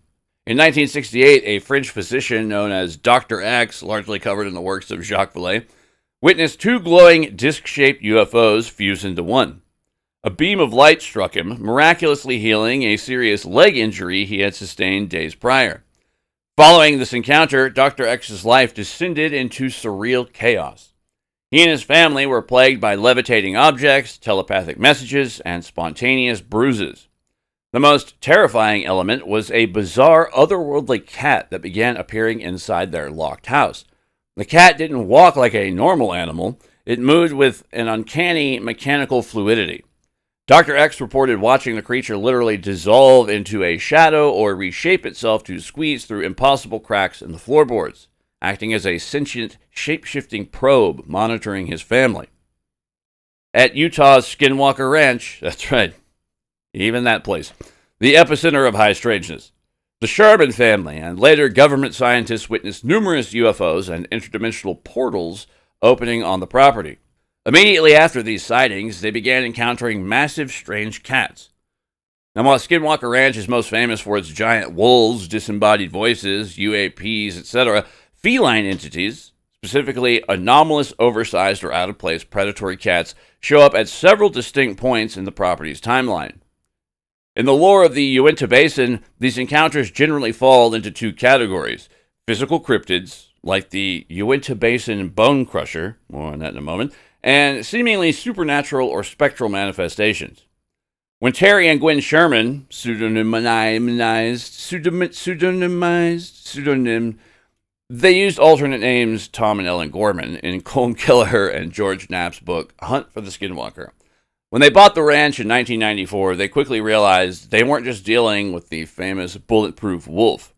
In 1968, a French physician known as Dr. X, largely covered in the works of Jacques Vallée, witnessed two glowing disc-shaped UFOs fuse into one. A beam of light struck him, miraculously healing a serious leg injury he had sustained days prior. Following this encounter, Dr. X's life descended into surreal chaos. He and his family were plagued by levitating objects, telepathic messages, and spontaneous bruises. The most terrifying element was a bizarre, otherworldly cat that began appearing inside their locked house. The cat didn't walk like a normal animal. It moved with an uncanny mechanical fluidity. Dr. X reported watching the creature literally dissolve into a shadow or reshape itself to squeeze through impossible cracks in the floorboards, acting as a sentient, shape-shifting probe monitoring his family. At Utah's Skinwalker Ranch, that's right, even that place, the epicenter of high strangeness, the Sherman family and later government scientists witnessed numerous UFOs and interdimensional portals opening on the property. Immediately after these sightings, they began encountering massive, strange cats. Now, while Skinwalker Ranch is most famous for its giant wolves, disembodied voices, UAPs, etc., feline entities, specifically anomalous, oversized, or out-of-place predatory cats, show up at several distinct points in the property's timeline. In the lore of the Uinta Basin, these encounters generally fall into two categories: physical cryptids, like the Uinta Basin Bone Crusher, more on that in a moment, and seemingly supernatural or spectral manifestations. When Terry and Gwen Sherman, they used alternate names Tom and Ellen Gorman in Colm Kelleher and George Knapp's book Hunt for the Skinwalker. When they bought the ranch in 1994, they quickly realized they weren't just dealing with the famous bulletproof wolf.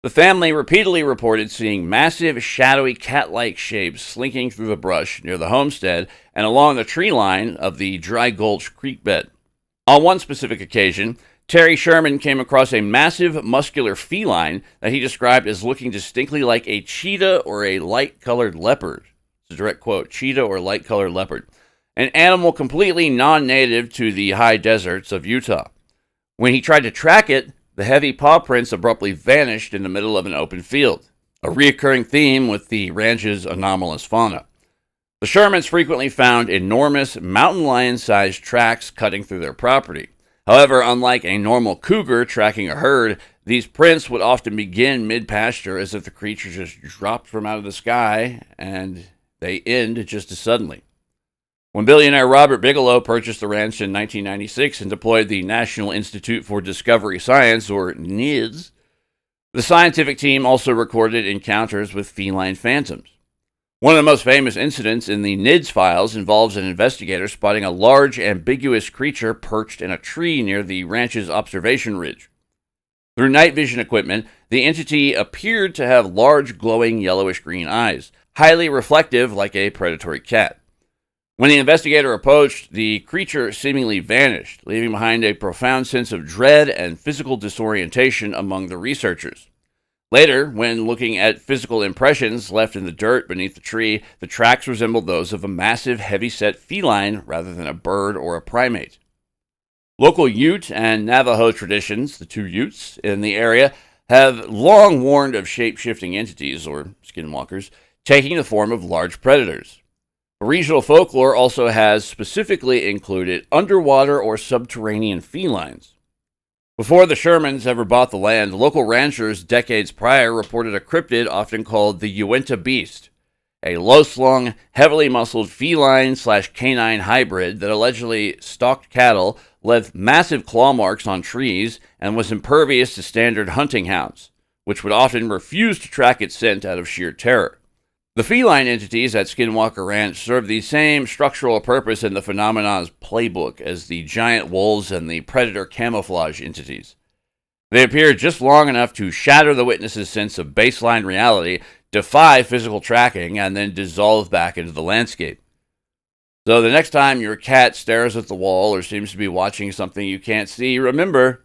The family repeatedly reported seeing massive, shadowy, cat-like shapes slinking through the brush near the homestead and along the tree line of the Dry Gulch creek bed. On one specific occasion, Terry Sherman came across a massive, muscular feline that he described as looking distinctly like a cheetah or a light-colored leopard. It's a direct quote, cheetah or light-colored leopard. An animal completely non-native to the high deserts of Utah. When he tried to track it, the heavy paw prints abruptly vanished in the middle of an open field, a recurring theme with the ranch's anomalous fauna. The Shermans frequently found enormous mountain lion-sized tracks cutting through their property. However, unlike a normal cougar tracking a herd, these prints would often begin mid-pasture as if the creature just dropped from out of the sky, and they end just as suddenly. When billionaire Robert Bigelow purchased the ranch in 1996 and deployed the National Institute for Discovery Science, or NIDS, the scientific team also recorded encounters with feline phantoms. One of the most famous incidents in the NIDS files involves an investigator spotting a large, ambiguous creature perched in a tree near the ranch's observation ridge. Through night vision equipment, the entity appeared to have large, glowing, yellowish-green eyes, highly reflective like a predatory cat. When the investigator approached, the creature seemingly vanished, leaving behind a profound sense of dread and physical disorientation among the researchers. Later, when looking at physical impressions left in the dirt beneath the tree, the tracks resembled those of a massive, heavy-set feline rather than a bird or a primate. Local Ute and Navajo traditions, the two Utes in the area, have long warned of shape-shifting entities, or skinwalkers, taking the form of large predators. Regional folklore also has specifically included underwater or subterranean felines. Before the Shermans ever bought the land, local ranchers decades prior reported a cryptid often called the Uinta Beast, a low-slung, heavily muscled feline/canine hybrid that allegedly stalked cattle, left massive claw marks on trees, and was impervious to standard hunting hounds, which would often refuse to track its scent out of sheer terror. The feline entities at Skinwalker Ranch serve the same structural purpose in the phenomenon's playbook as the giant wolves and the predator camouflage entities. They appear just long enough to shatter the witness's sense of baseline reality, defy physical tracking, and then dissolve back into the landscape. So the next time your cat stares at the wall or seems to be watching something you can't see, remember,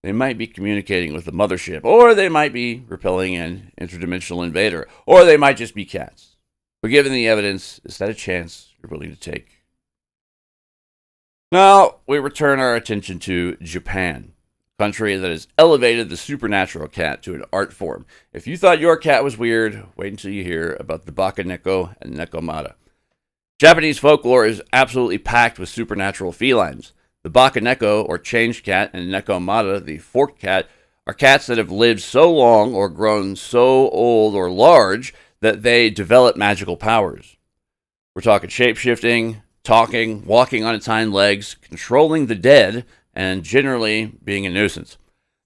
they might be communicating with the mothership, or they might be repelling an interdimensional invader, or they might just be cats. But given the evidence, is that a chance you're willing to take? Now, we return our attention to Japan, a country that has elevated the supernatural cat to an art form. If you thought your cat was weird, wait until you hear about the bakaneko and nekomata. Japanese folklore is absolutely packed with supernatural felines. The bakaneko, or changed cat, and nekomata, the forked cat, are cats that have lived so long or grown so old or large that they develop magical powers. We're talking shape-shifting, talking, walking on its hind legs, controlling the dead, and generally being a nuisance.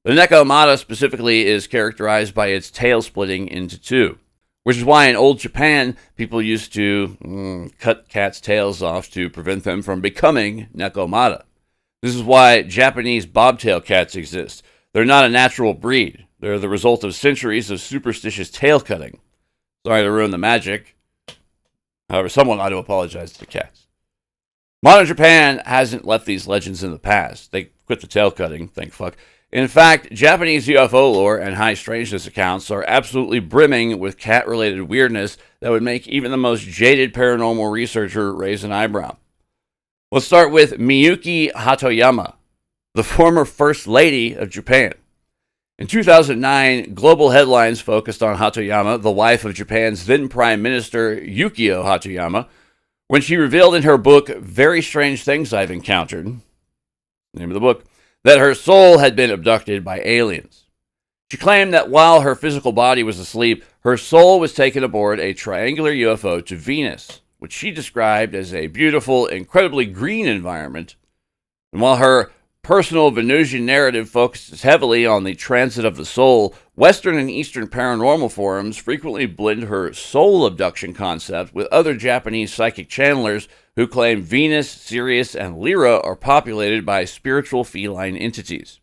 The nekomata specifically is characterized by its tail splitting into two, which is why in old Japan, people used to cut cats' tails off to prevent them from becoming nekomata. This is why Japanese bobtail cats exist. They're not a natural breed. They're the result of centuries of superstitious tail cutting. Sorry to ruin the magic. However, someone ought to apologize to the cats. Modern Japan hasn't left these legends in the past. They quit the tail cutting, thank fuck. In fact, Japanese UFO lore and high strangeness accounts are absolutely brimming with cat-related weirdness that would make even the most jaded paranormal researcher raise an eyebrow. Let's start with Miyuki Hatoyama, the former First Lady of Japan. In 2009, global headlines focused on Hatoyama, the wife of Japan's then Prime Minister Yukio Hatoyama, when she revealed in her book, Very Strange Things I've Encountered, name of the book, that her soul had been abducted by aliens. She claimed that while her physical body was asleep, her soul was taken aboard a triangular UFO to Venus, which she described as a beautiful, incredibly green environment. And while her personal Venusian narrative focuses heavily on the transit of the soul, Western and Eastern paranormal forums frequently blend her soul abduction concept with other Japanese psychic channelers who claim Venus, Sirius, and Lyra are populated by spiritual feline entities.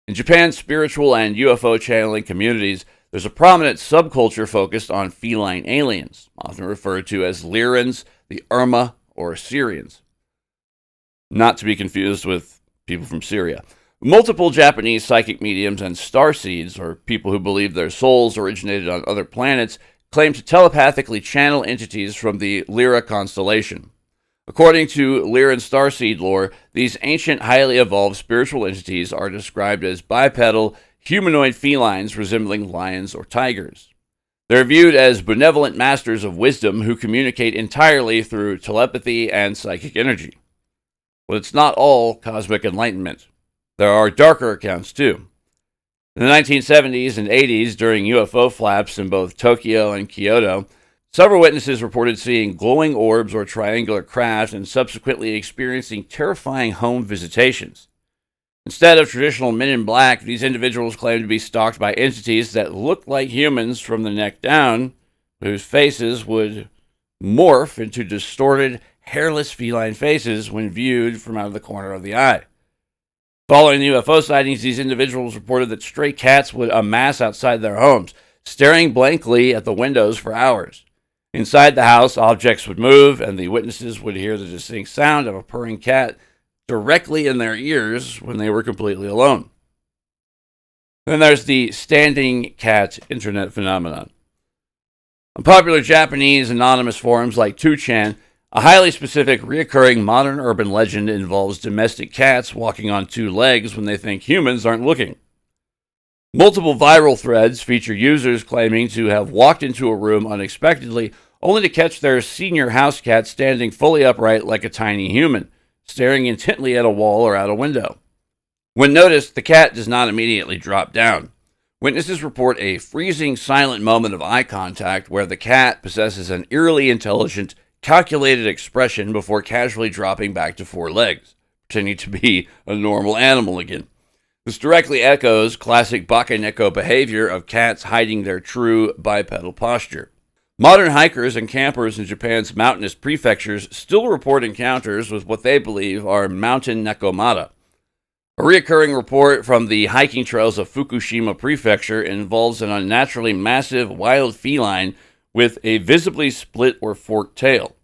In Japan's spiritual and UFO channeling communities, there's a prominent subculture focused on feline aliens, often referred to as Lyrans, the Irma, or Syrians. Not to be confused with people from Syria. Multiple Japanese psychic mediums and starseeds, or people who believe their souls originated on other planets, claim to telepathically channel entities from the Lyra constellation. According to Lyran starseed lore, these ancient, highly evolved spiritual entities are described as bipedal, humanoid felines resembling lions or tigers. They're viewed as benevolent masters of wisdom who communicate entirely through telepathy and psychic energy. But it's not all cosmic enlightenment. There are darker accounts too. In the 1970s and 80s, during UFO flaps in both Tokyo and Kyoto, several witnesses reported seeing glowing orbs or triangular craft and subsequently experiencing terrifying home visitations. Instead of traditional men in black, these individuals claimed to be stalked by entities that looked like humans from the neck down, whose faces would morph into distorted, hairless feline faces when viewed from out of the corner of the eye. Following the UFO sightings, these individuals reported that stray cats would amass outside their homes, staring blankly at the windows for hours. Inside the house, objects would move, and the witnesses would hear the distinct sound of a purring cat directly in their ears when they were completely alone. Then there's the standing cat internet phenomenon. On popular Japanese anonymous forums like 2chan, A highly specific, reoccurring modern urban legend involves domestic cats walking on two legs when they think humans aren't looking. Multiple viral threads feature users claiming to have walked into a room unexpectedly, only to catch their senior house cat standing fully upright like a tiny human, staring intently at a wall or out a window. When noticed, the cat does not immediately drop down. Witnesses report a freezing, silent moment of eye contact where the cat possesses an eerily intelligent, calculated expression before casually dropping back to four legs, pretending to be a normal animal again. This directly echoes classic bakaneko behavior of cats hiding their true bipedal posture. Modern hikers and campers in Japan's mountainous prefectures still report encounters with what they believe are mountain nekomata. A recurring report from the hiking trails of Fukushima Prefecture involves an unnaturally massive wild feline with a visibly split or forked tail.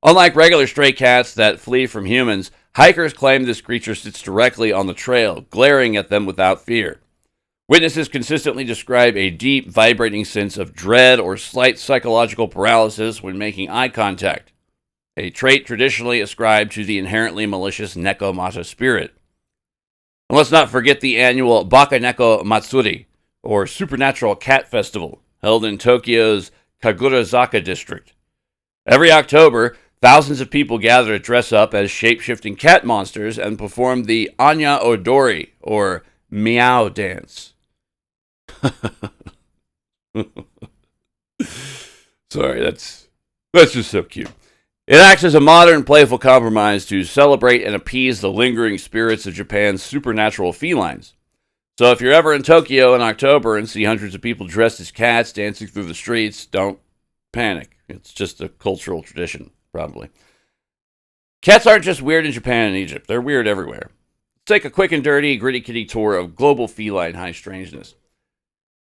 Unlike regular stray cats that flee from humans, hikers claim this creature sits directly on the trail, glaring at them without fear. Witnesses consistently describe a deep, vibrating sense of dread or slight psychological paralysis when making eye contact, a trait traditionally ascribed to the inherently malicious nekomata spirit. And let's not forget the annual Bakaneko Matsuri, or Supernatural Cat Festival, held in Tokyo's Kagurazaka district. Every October, thousands of people gather to dress up as shape-shifting cat monsters and perform the Anya Odori, or Meow dance. Sorry, that's just so cute. It acts as a modern, playful compromise to celebrate and appease the lingering spirits of Japan's supernatural felines. So if you're ever in Tokyo in October and see hundreds of people dressed as cats dancing through the streets, don't panic. It's just a cultural tradition, probably. Cats aren't just weird in Japan and Egypt. They're weird everywhere. Let's take a quick and dirty, gritty kitty tour of global feline high strangeness.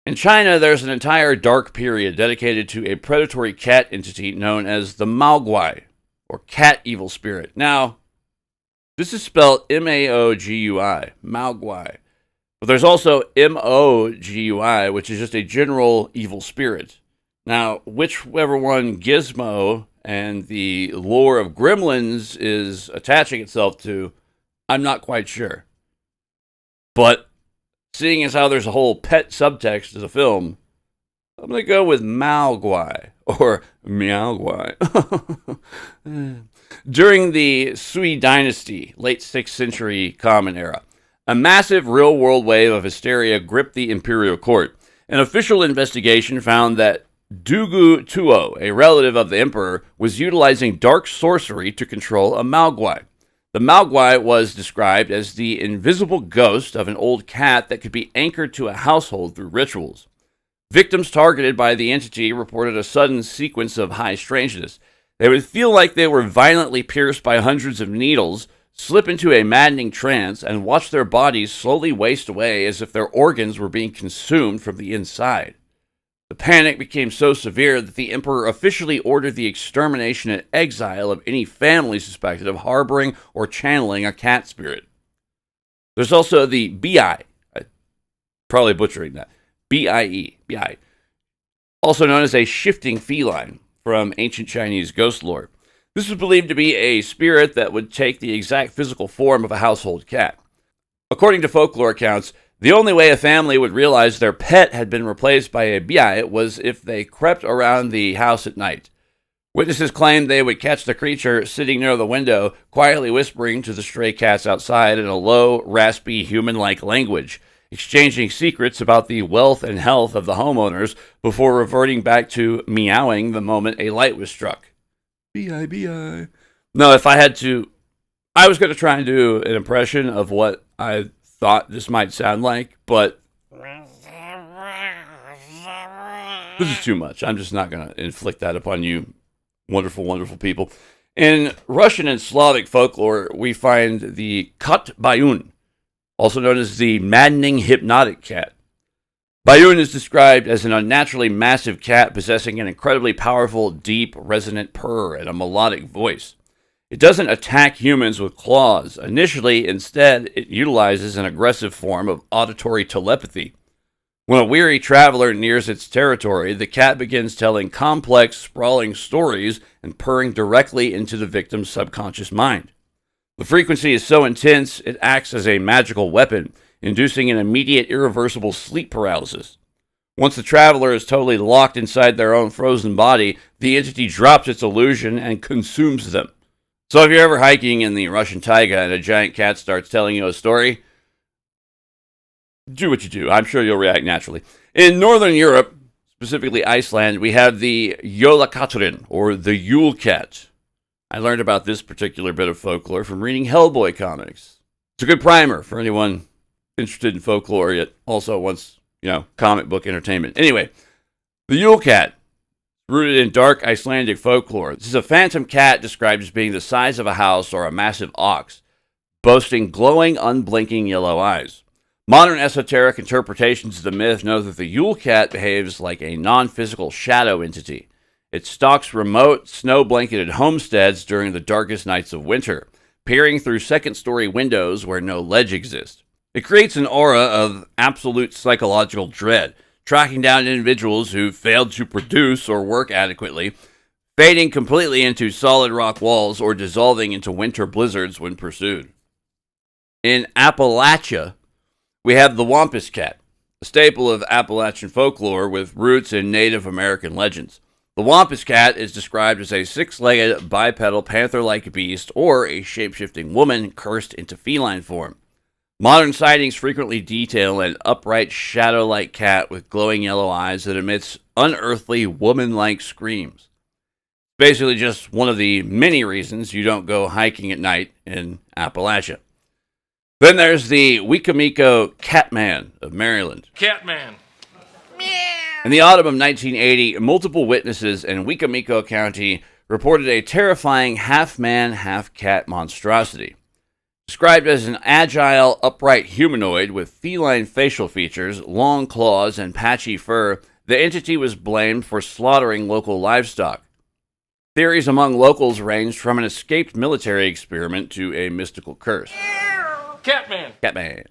In China, there's an entire dark period dedicated to a predatory cat entity known as the Maogui, or cat evil spirit. Now, this is spelled M-A-O-G-U-I, Maogui. But there's also M-O-G-U-I, which is just a general evil spirit. Now, whichever one Gizmo and the lore of Gremlins is attaching itself to, I'm not quite sure. But seeing as how there's a whole pet subtext to the film, I'm going to go with Maogui, or Meowgui. During the Sui Dynasty, late 6th century Common Era, a massive real-world wave of hysteria gripped the imperial court. An official investigation found that Dugu Tuo, a relative of the emperor, was utilizing dark sorcery to control a Maogui. The Maogui was described as the invisible ghost of an old cat that could be anchored to a household through rituals. Victims targeted by the entity reported a sudden sequence of high strangeness. They would feel like they were violently pierced by hundreds of needles, slip into a maddening trance, and watch their bodies slowly waste away as if their organs were being consumed from the inside. The panic became so severe that the emperor officially ordered the extermination and exile of any family suspected of harboring or channeling a cat spirit. There's also the Bi, I'm probably butchering that, B-I-E, Bi, also known as a shifting feline from ancient Chinese ghost lore. This was believed to be a spirit that would take the exact physical form of a household cat. According to folklore accounts, the only way a family would realize their pet had been replaced by a Bi was if they crept around the house at night. Witnesses claimed they would catch the creature sitting near the window, quietly whispering to the stray cats outside in a low, raspy, human-like language, exchanging secrets about the wealth and health of the homeowners before reverting back to meowing the moment a light was struck. Bi, Bi. No, if I had to, I was going to try and do an impression of what I thought this might sound like, but this is too much. I'm just not going to inflict that upon you, wonderful, wonderful people. In Russian and Slavic folklore, we find the Kot Bayun, also known as the maddening hypnotic cat. Bayun is described as an unnaturally massive cat possessing an incredibly powerful, deep, resonant purr and a melodic voice. It doesn't attack humans with claws. Initially, instead, it utilizes an aggressive form of auditory telepathy. When a weary traveler nears its territory, the cat begins telling complex, sprawling stories and purring directly into the victim's subconscious mind. The frequency is so intense, it acts as a magical weapon, inducing an immediate, irreversible sleep paralysis. Once the traveler is totally locked inside their own frozen body, the entity drops its illusion and consumes them. So if you're ever hiking in the Russian taiga and a giant cat starts telling you a story, do what you do. I'm sure you'll react naturally. In Northern Europe, specifically Iceland, we have the Jólakatturinn, or the Yule Cat. I learned about this particular bit of folklore from reading Hellboy comics. It's a good primer for anyone interested in folklore yet also wants, comic book entertainment. Anyway, the Yule Cat, rooted in dark Icelandic folklore. This is a phantom cat described as being the size of a house or a massive ox, boasting glowing, unblinking yellow eyes. Modern esoteric interpretations of the myth know that the Yule Cat behaves like a non-physical shadow entity. It stalks remote, snow-blanketed homesteads during the darkest nights of winter, peering through second-story windows where no ledge exists. It creates an aura of absolute psychological dread, tracking down individuals who failed to produce or work adequately, fading completely into solid rock walls or dissolving into winter blizzards when pursued. In Appalachia, we have the Wampus Cat, a staple of Appalachian folklore with roots in Native American legends. The Wampus Cat is described as a six-legged, bipedal, panther-like beast or a shape-shifting woman cursed into feline form. Modern sightings frequently detail an upright, shadow-like cat with glowing yellow eyes that emits unearthly, woman-like screams. Basically just one of the many reasons you don't go hiking at night in Appalachia. Then there's the Wicomico Catman of Maryland. Catman. In the autumn of 1980, multiple witnesses in Wicomico County reported a terrifying half-man, half-cat monstrosity. Described as an agile, upright humanoid with feline facial features, long claws, and patchy fur, the entity was blamed for slaughtering local livestock. Theories among locals ranged from an escaped military experiment to a mystical curse. Catman. Catman.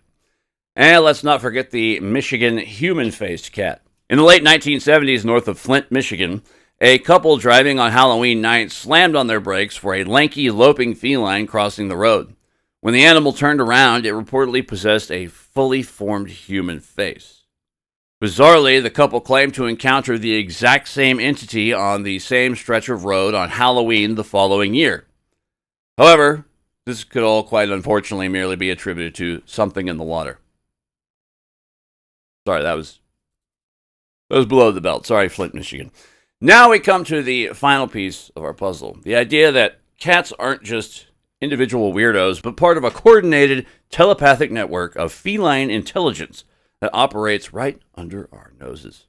And let's not forget the Michigan human-faced cat. In the late 1970s, north of Flint, Michigan, a couple driving on Halloween night slammed on their brakes for a lanky, loping feline crossing the road. When the animal turned around, it reportedly possessed a fully formed human face. Bizarrely, the couple claimed to encounter the exact same entity on the same stretch of road on Halloween the following year. However, this could all quite unfortunately merely be attributed to something in the water. Sorry, that was below the belt. Sorry, Flint, Michigan. Now we come to the final piece of our puzzle. The idea that cats aren't just individual weirdos, but part of a coordinated telepathic network of feline intelligence that operates right under our noses.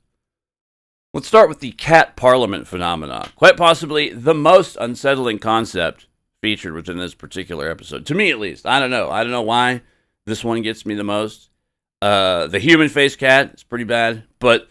Let's start with the cat parliament phenomenon. Quite possibly the most unsettling concept featured within this particular episode. To me, at least. I don't know why this one gets me the most. The human-faced cat is pretty bad, but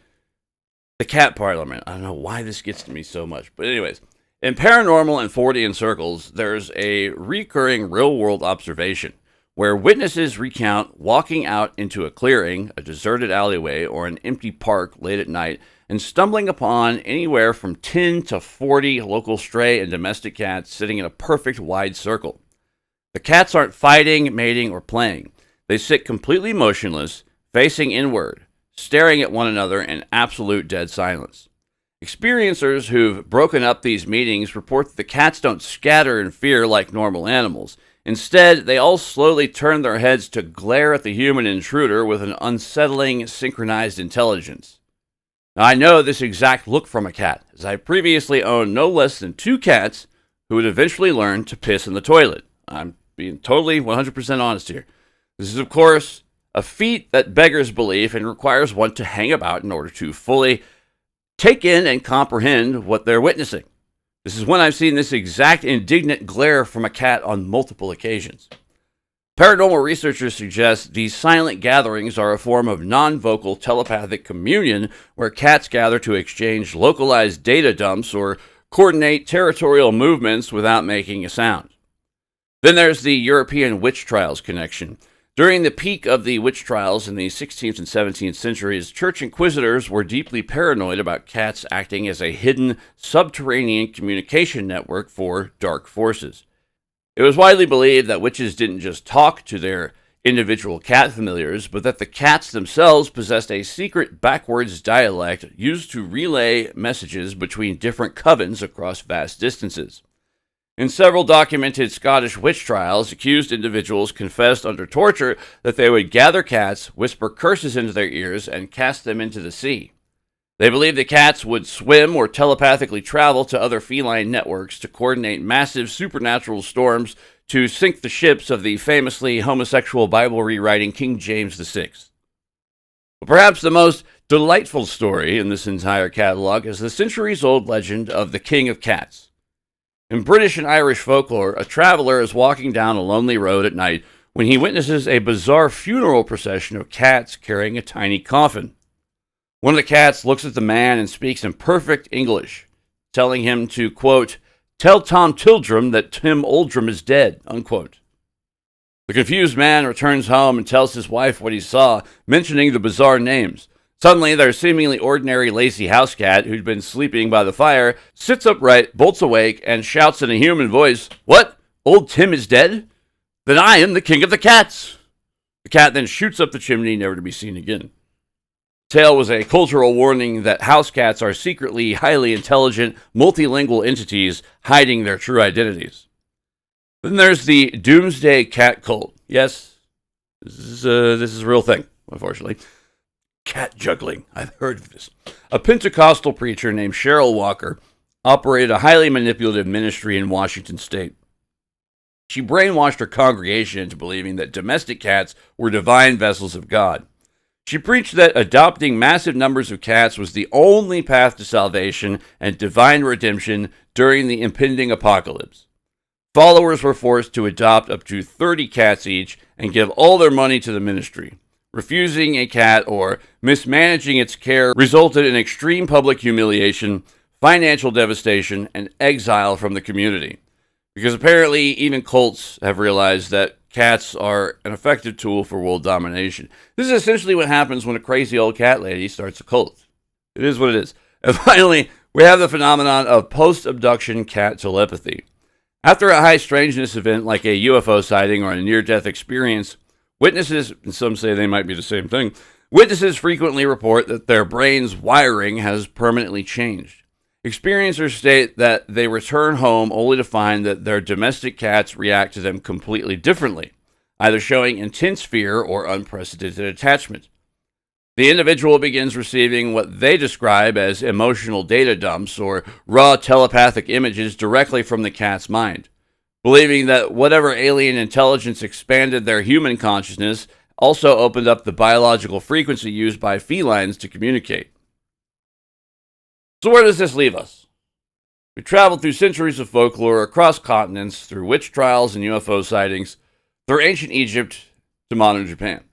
the cat parliament, I don't know why this gets to me so much. But anyways, in paranormal and Fortean circles, there's a recurring real-world observation where witnesses recount walking out into a clearing, a deserted alleyway, or an empty park late at night and stumbling upon anywhere from 10 to 40 local stray and domestic cats sitting in a perfect wide circle. The cats aren't fighting, mating, or playing. They sit completely motionless, facing inward, staring at one another in absolute dead silence. Experiencers who've broken up these meetings report that the cats don't scatter in fear like normal animals. Instead, they all slowly turn their heads to glare at the human intruder with an unsettling, synchronized intelligence. Now, I know this exact look from a cat, as I previously owned no less than 2 cats who would eventually learn to piss in the toilet. I'm being totally 100% honest here. This is, of course, a feat that beggars belief and requires one to hang about in order to fully take in and comprehend what they're witnessing. This is when I've seen this exact indignant glare from a cat on multiple occasions. Paranormal researchers suggest these silent gatherings are a form of non-vocal telepathic communion where cats gather to exchange localized data dumps or coordinate territorial movements without making a sound. Then there's the European witch trials connection. During the peak of the witch trials in the 16th and 17th centuries, church inquisitors were deeply paranoid about cats acting as a hidden subterranean communication network for dark forces. It was widely believed that witches didn't just talk to their individual cat familiars, but that the cats themselves possessed a secret backwards dialect used to relay messages between different covens across vast distances. In several documented Scottish witch trials, accused individuals confessed under torture that they would gather cats, whisper curses into their ears, and cast them into the sea. They believed the cats would swim or telepathically travel to other feline networks to coordinate massive supernatural storms to sink the ships of the famously homosexual Bible rewriting King James VI. But perhaps the most delightful story in this entire catalog is the centuries-old legend of the King of Cats. In British and Irish folklore, a traveler is walking down a lonely road at night when he witnesses a bizarre funeral procession of cats carrying a tiny coffin. One of the cats looks at the man and speaks in perfect English, telling him to, quote, "Tell Tom Tildrum that Tim Oldrum is dead," unquote. The confused man returns home and tells his wife what he saw, mentioning the bizarre names. Suddenly, their seemingly ordinary lazy house cat, who'd been sleeping by the fire, sits upright, bolts awake, and shouts in a human voice, "What? Old Tim is dead? Then I am the king of the cats!" The cat then shoots up the chimney, never to be seen again. The tale was a cultural warning that house cats are secretly highly intelligent, multilingual entities hiding their true identities. Then there's the Doomsday Cat Cult. Yes, this is a real thing, unfortunately. Cat juggling. I've heard of this. A Pentecostal preacher named Cheryl Walker operated a highly manipulative ministry in Washington state. She brainwashed her congregation into believing that domestic cats were divine vessels of God. She preached that adopting massive numbers of cats was the only path to salvation and divine redemption during the impending apocalypse. Followers were forced to adopt up to 30 cats each and give all their money to the ministry. Refusing a cat or mismanaging its care resulted in extreme public humiliation, financial devastation, and exile from the community. Because apparently even cults have realized that cats are an effective tool for world domination. This is essentially what happens when a crazy old cat lady starts a cult. It is what it is. And finally, we have the phenomenon of post-abduction cat telepathy. After a high strangeness event like a UFO sighting or a near-death experience, witnesses, and some say they might be the same thing, witnesses frequently report that their brain's wiring has permanently changed. Experiencers state that they return home only to find that their domestic cats react to them completely differently, either showing intense fear or unprecedented attachment. The individual begins receiving what they describe as emotional data dumps or raw telepathic images directly from the cat's mind, believing that whatever alien intelligence expanded their human consciousness also opened up the biological frequency used by felines to communicate. So where does this leave us? We traveled through centuries of folklore across continents, through witch trials and UFO sightings, through ancient Egypt to modern Japan.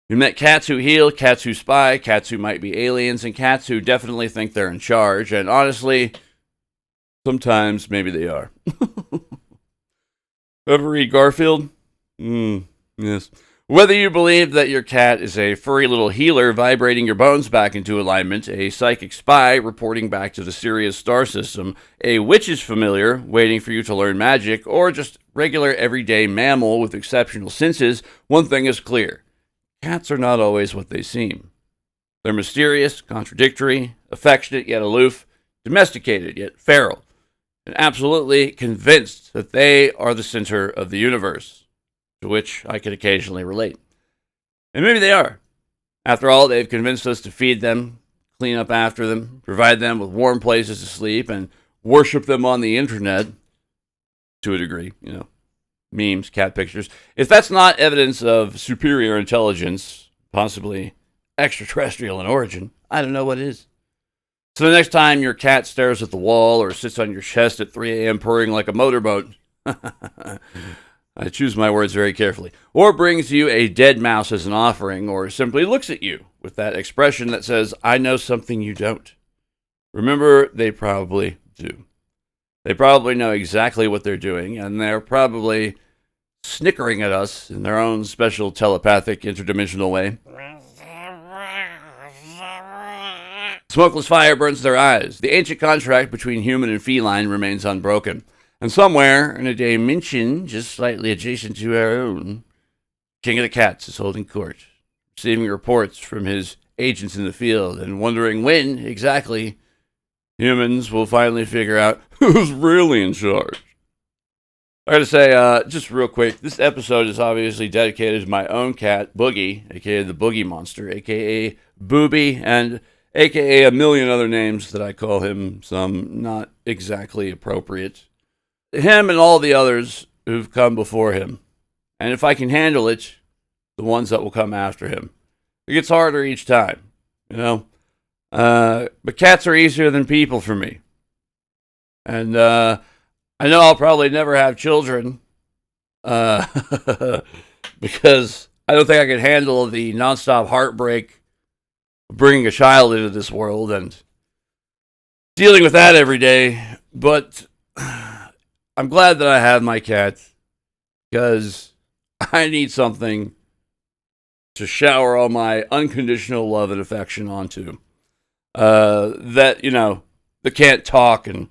We met cats who heal, cats who spy, cats who might be aliens, and cats who definitely think they're in charge, and honestly, sometimes maybe they are. Ever read Garfield? Yes. Whether you believe that your cat is a furry little healer vibrating your bones back into alignment, a psychic spy reporting back to the Sirius star system, a witch's familiar waiting for you to learn magic, or just regular everyday mammal with exceptional senses, one thing is clear. Cats are not always what they seem. They're mysterious, contradictory, affectionate yet aloof, domesticated yet feral, and absolutely convinced that they are the center of the universe, to which I can occasionally relate. And maybe they are. After all, they've convinced us to feed them, clean up after them, provide them with warm places to sleep, and worship them on the internet, to a degree, memes, cat pictures. If that's not evidence of superior intelligence, possibly extraterrestrial in origin, I don't know what is. So the next time your cat stares at the wall or sits on your chest at 3 a.m. purring like a motorboat, I choose my words very carefully, or brings you a dead mouse as an offering, or simply looks at you with that expression that says, I know something you don't. Remember, they probably do. They probably know exactly what they're doing, and they're probably snickering at us in their own special telepathic interdimensional way. Smokeless fire burns their eyes. The ancient contract between human and feline remains unbroken. And somewhere in a dimension just slightly adjacent to our own, King of the Cats is holding court, receiving reports from his agents in the field and wondering when exactly humans will finally figure out who's really in charge. I gotta say, just real quick, this episode is obviously dedicated to my own cat, Boogie, aka the Boogie Monster, aka Booby, and aka a million other names that I call him, some not exactly appropriate. Him and all the others who've come before him. And if I can handle it, the ones that will come after him. It gets harder each time, you know? But cats are easier than people for me. And I know I'll probably never have children. Because I don't think I can handle the nonstop heartbreak bringing a child into this world and dealing with that every day. But I'm glad that I have my cat because I need something to shower all my unconditional love and affection onto. That, you know, that can't talk and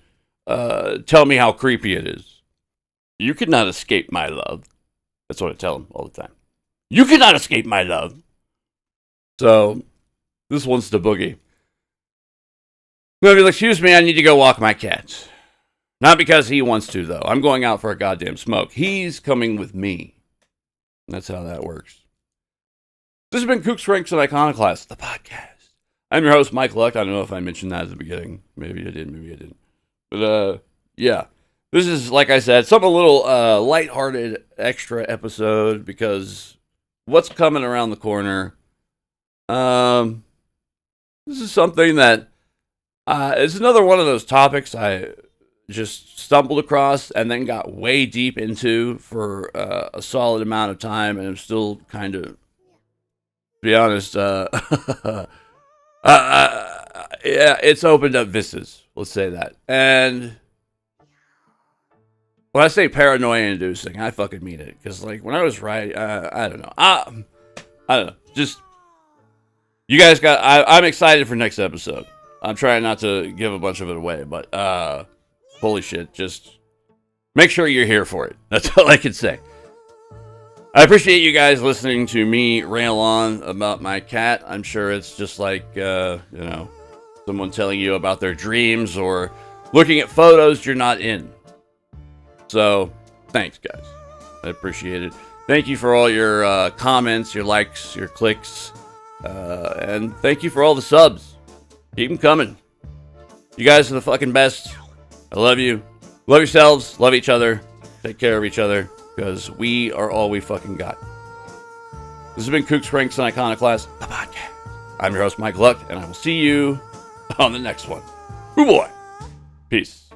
tell me how creepy it is. You could not escape my love. That's what I tell them all the time. You could not escape my love. So this one's the Boogie. Maybe, excuse me, I need to go walk my cat. Not because he wants to, though. I'm going out for a goddamn smoke. He's coming with me. That's how that works. This has been Kooks, Ranks, and Iconoclast, the podcast. I'm your host, Mike Luck. I don't know if I mentioned that at the beginning. Maybe I did, maybe I didn't. But, yeah. This is, like I said, something a little lighthearted extra episode because what's coming around the corner? This is something that it's another one of those topics I just stumbled across and then got way deep into for a solid amount of time, and I'm still kind of, to be honest, yeah, it's opened up vistas. Let's say that. And when I say paranoia-inducing, I fucking mean it. Because, like, when I was writing, I don't know. I don't know. Just, you guys got, I'm excited for next episode. I'm trying not to give a bunch of it away, but, holy shit, just make sure you're here for it. That's all I can say. I appreciate you guys listening to me rail on about my cat. I'm sure it's just like, you know, someone telling you about their dreams or looking at photos you're not in. So, thanks, guys. I appreciate it. Thank you for all your comments, your likes, your clicks, and thank you for all the subs. Keep them coming. You guys are the fucking best. I love you. Love yourselves. Love each other. Take care of each other, because we are all we fucking got. This has been Kooks, Ranks, and Iconoclast, the podcast. I'm your host, Mike Luck, and I will see you on the next one. Ooh boy. Peace.